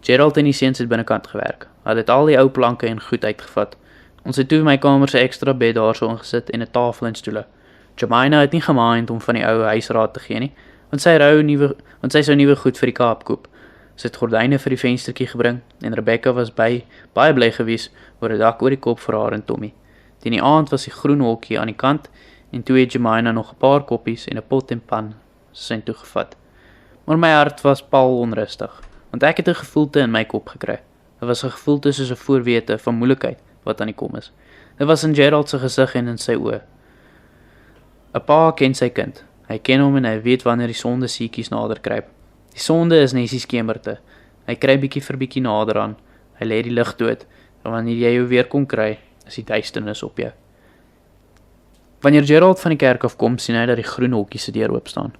Gerald en die seuns het binnekant gewerk. Hulle het al die ou planke en goed uitgevat. Ons het toe in my kamer se ekstra bed daarso ingesit en 'n tafel en stoele. Jemina het nie gemind om van die ou huisraad te gee nie, want sy sou nuwe goed vir die Kaap koop. Sy het gordyne vir die venstertjie gebring en Rebecca was baie bly gewees oor 'n dak oor die kop vir haar en Tommy. Teen die aand was die groen hokkie aan die kant en toe het Jemina nog 'n paar koppies en 'n pot en pan sin toegevat. Maar my hart was pal onrustig, want ek het 'n gevoelte in my kop gekry. Dit was 'n gevoelte soos 'n voorwete van moeilikheid wat aan die kom is. Dit was in Gerald se gesig en in sy oë. 'n Pa ken sy kind. Hy ken hom en hy weet wanneer die sonde seetjies nader kruip. Die sonde is Nessie skemerte. Hy kry bietjie vir bietjie nader aan. Hy lê die lig dood, en wanneer jy jou weer kon kry, is die duisternis op jou. Wanneer Gerald van die kerk afkom, sien hy dat die groen hokkie se deur oop staan.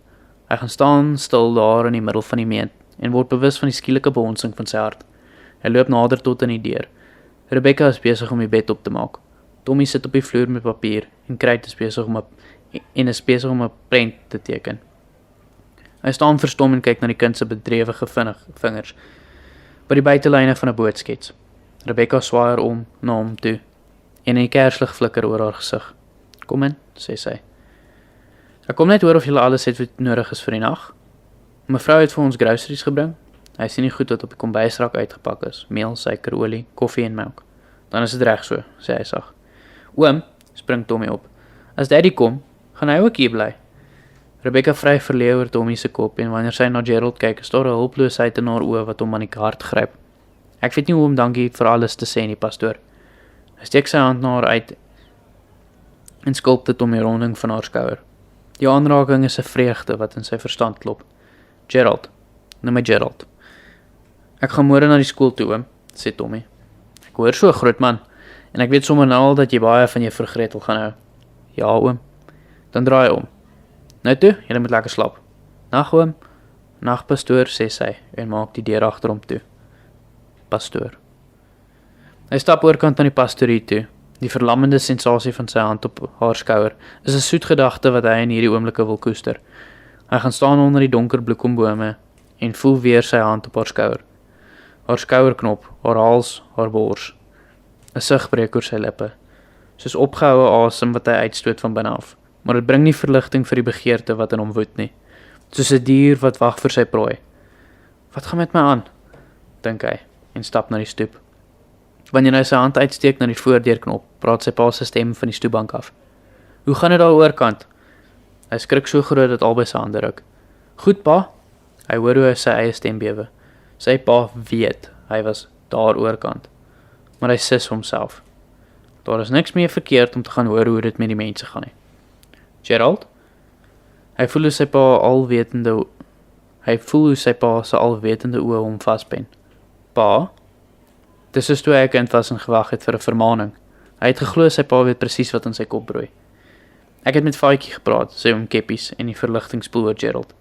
Hy gaan staan stil daar in die middel van die meet en word bewus van die skielike bonsing van sy hart. Hy loop nader tot in die deur. Rebecca is besig om die bed op te maak. Tommy sit op die vloer met papier en Kruit is besig om 'n prent te teken. Hy staan verstom en kyk na die kind se bedrewige vingers by die buitelyne van 'n bootskets. Rebecca swaai om na hom toe en 'n kerslig flikker oor haar gesig. "Kom in," sê sy. "Ek kom net hoor of julle alles het wat nodig is vir die nag. Mevrou het vir ons groceries gebring. Hy sien nie goed wat op die kombuisrak uitgepak is. Meel, suiker, olie, koffie en melk." "Dan is dit reg so," sê hy sag. "Oom," spring Tommy op. "As Daddy kom, gaan hy ook hier bly." Rebecca vry verleë oor Tommy se kop en wanneer sy na Gerald kyk, is daar 'n hulpeloosheid in haar oë wat hom aan die hart gryp. "Ek weet nie hoe om dankie vir alles te sê nie, pastoor." Hy steek sy hand na haar uit en skulp dit om die ronding van haar skouer. Die aanraking is 'n vreugde wat in sy verstand klop. "Gerald, noem my Gerald." "Ek gaan môre na die skool toe, oom," sê Tommy. "Ek hoor so 'n groot man en ek weet sommer nou al dat jy baie van juffrou Gretel gaan hou." "Ja, oom." "Dan draai om. Nou toe, julle moet lekker slaap." "Nag, oom." "Nag, pastoor," sê sy en maak die deur agter hom toe. Pastoor. Hy stap oorkant aan die pastorie toe. Die verlammende sensasie van sy hand op haar skouer is 'n soet gedagte wat hy in hierdie oomblikke wil koester. Hy gaan staan onder die donker bloekombome en voel weer sy hand op haar skouer. Haar skouerknop, haar hals, haar bors. 'n Sug breek oor sy lippe, soos opgehoue asem wat hy uitstoot van binne af, maar dit bring nie verligting vir die begeerte wat in hom woed nie, soos 'n dier wat wag vir sy prooi. Wat gaan met my aan? Dink hy, en stap na die stoep. Wanneer hy sy hand uitsteek na die voordeurknop, praat sy pa se stem van die stoepbank af. Hoe gaan dit daar oorkant? Hy skrik so groot dat albei sy hande ruk. Goed pa, hy hoor hoe hy sy eie stem bewe. Sy pa weet, hy was daar oorkant, maar hy sis homself. Daar is niks meer verkeerd om te gaan hoor hoe dit met die mense gaan nie. Gerald? Hy voel hoe sy pa se alwetende oë hom vaspen. Pa? Dis soos toe hy 'n kind was en gewag het vir 'n vermaaning. Hy het geglo sy pa weet presies wat in sy kop broei. Ek het met Faitjie gepraat, sê hom Keppies en die verligtingspoel oor Gerald.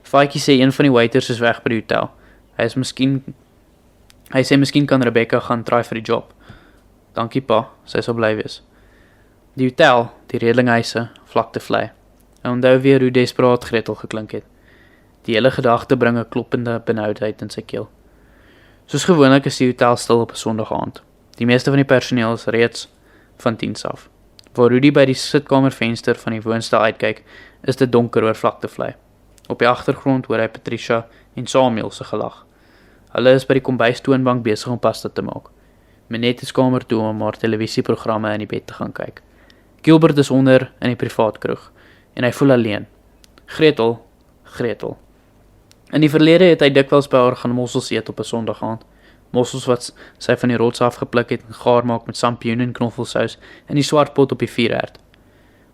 Faitjie sê een van die waiters is weg by die hotel. Hy sê miskien kan Rebecca gaan try vir die job. Dankie pa, sy sal bly wees. Die hotel, die redlinghuise, vlakte vlei. Hy onthou weer hoe desperaat Gretel geklink het. Die hele gedagte bring 'n kloppende benoudheid in sy keel. Soos gewoonlik is die hotel stil op 'n Sondag aand. Die meeste van die personeel is reeds van diens af. Waar Rudy by die sitkamervenster van die woonstel uitkyk, is dit donker oor vlaktevlei. Op die agtergrond hoor hy Patricia en Samuel se gelag. Hulle is by die kombuistoonbank besig om pasta te maak. Minette is kamer toe om haar televisieprogramme in die bed te gaan kyk. Gilbert is onder in die privaat kroeg en hy voel alleen. Gretel. In die verlede het hy dikwels by haar gaan mossels eet op 'n Sondag aand. Mossels wat sy van die rots afgepluk het en gaar maak met sampioen en knoffelsous in die swart pot op die vuurherd.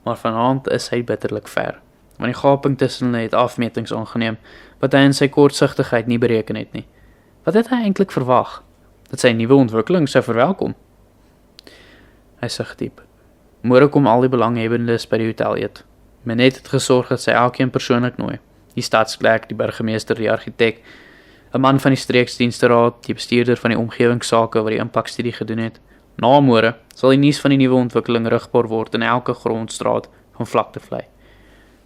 Maar vanaand is hy bitterlik ver, want die gaping tussen hulle het afmetings aangeneem wat hy in sy kortsigtigheid nie bereken het nie. Wat het hy eintlik verwag? Dat sy nuwe ontwikkeling sou verwelkom? Hy sug diep. Môre kom al die belanghebbendes by die hotel eet. Minette het gesorg dat sy elkeen persoonlik nooi. Die stadsklerk, die burgemeester, die argitek, 'n man van die streeksdiensteraad, die bestuurder van die omgewingsake wat die impakstudie gedoen het. Na môre sal die nuus van die nuwe ontwikkeling rigbaar word in elke grondstraat van Vlaktevlei.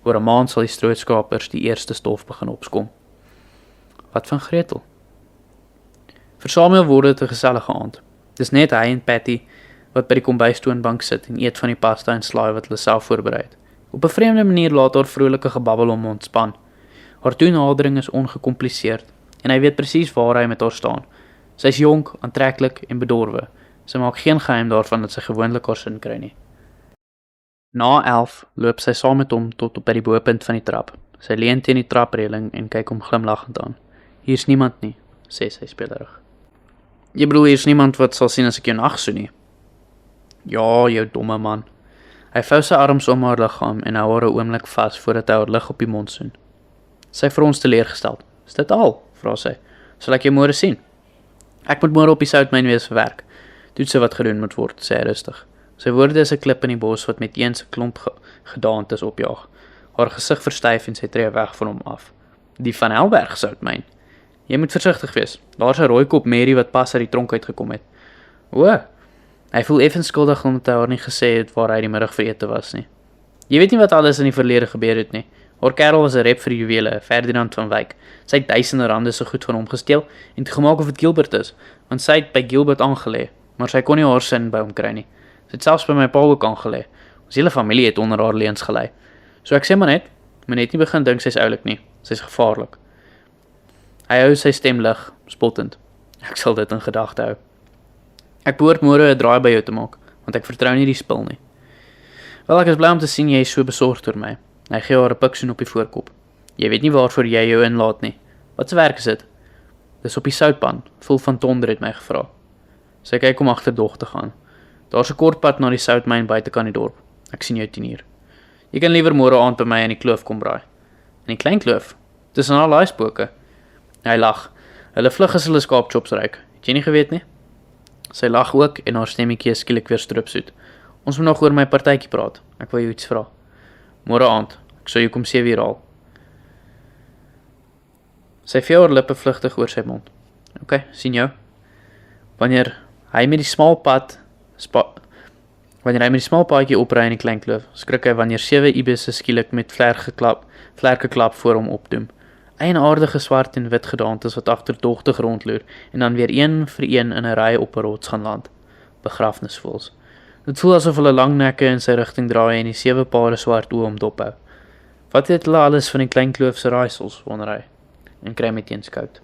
Oor 'n maand sal die strootskapers die eerste stof begin opskom. Wat van Gretel? Vir Samuel word dit 'n gesellige aand. Dis net hy en Patty wat by die kombuistoonbank sit en eet van die pasta en slaai wat hulle self voorberei het. Op 'n vreemde manier laat haar vrolike gebabbel hom ontspan. Haar toenadering is ongekompliseerd en hy weet presies waar hy met haar staan. Sy is jonk, aantreklik en bedorwe. Sy maak geen geheim daarvan dat sy gewoonlik haar sin kry nie. Na 11 loop sy saam met hom tot op by die bopunt van die trap. Sy leun teen die trapreëling en kyk hom glimlaggend aan. Hier's niemand nie, sê sy spelerig. Jy bedoel hier's niemand wat sal sien as ek jou nagsoen nie? Ja, jou domme man. Hy vou sy arms om haar liggaam en hou haar 'n oomblik vas voordat hy haar lig op die mond soen. Sy frons teleurgesteld. Is dit al? Vra sy. Sal ek jou môre sien? Ek moet môre op die soutmyn wees vir werk. Toetse wat gedoen moet word, sê hy rustig. Sy woorde is 'n klip in die bos wat met eens 'n klomp gedaantes opjaag. Haar gesig verstyf en sy tree weg van hom af. Die Van Helberg soutmyn. Jy moet versigtig wees. Daar's 'n rooi kop Mary wat pas uit die tronk uitgekom het. O. Hy voel effens skuldig omdat hy haar nie gesê het waar hy die middag vir ete was nie. Jy weet nie wat alles in die verlede gebeur het nie. Haar kerel was 'n rep vir juwele, Ferdinand van Wyk. Sy het duisende rande so goed van hom gesteel en toe gemaak of dit Gilbert is, want sy het by Gilbert aangelê, maar sy kon nie haar sin by hom kry nie. Sy het selfs by my pa ook aangelê. Ons hele familie het onder haar leuns gelei. So ek sê maar net, moet net nie begin dink sy's oulik nie. Sy's gevaarlik. Hy hou sy stem lig, spottend. Ek sal dit in gedagte hou. Ek behoort môre 'n draai by jou te maak, want ek vertrou nie die spil nie. Wel, ek is bly om te sien jy is so besorgd oor my. Hy gee haar 'n piksoen op die voorkop. Jy weet nie waarvoor jy jou inlaat nie. Wat se werk is dit? Dis op die soutpan, vol van Tonder het my gevra. Sy kyk om agterdog te gaan. Daar's 'n kort pad na die soutmyn buitekant die dorp. Ek sien jou 10:00. Jy kan liewer môre aand by my in die kloof kom braai. In die klein kloof? Tussen al daai spooke. Hy lag. Hulle vlug as hulle skaapchops ruik. Het jy nie geweet nie? Sy lag ook en haar stemmetjie is skielik weer stroopsoet. Ons moet nog oor my partytjie praat. Ek wil jou iets vra. Môre aand. Ek sal jou kom 7:00 haal. Sy vee haar lippe vlugtig oor sy mond. OK, sien jou. Wanneer hy met die smal pad Wanneer hy met die smal paadjie opry in die klein kloof, skrik hy wanneer 7 ibisse skielik met vlerke klap voor hom opdoem. Eienaardige swart en wit gedaantes wat agterdogtig rondloer en dan weer een vir een in 'n ry op 'n rots gaan land. Begrafnisvoëls. Dit voel asof hulle lang nekke in sy rigting draai en die 7 pare swart oë hom dophou. Wat weet hulle alles van die klein kloof se raaisels, wonder hy, en kry meteen skout.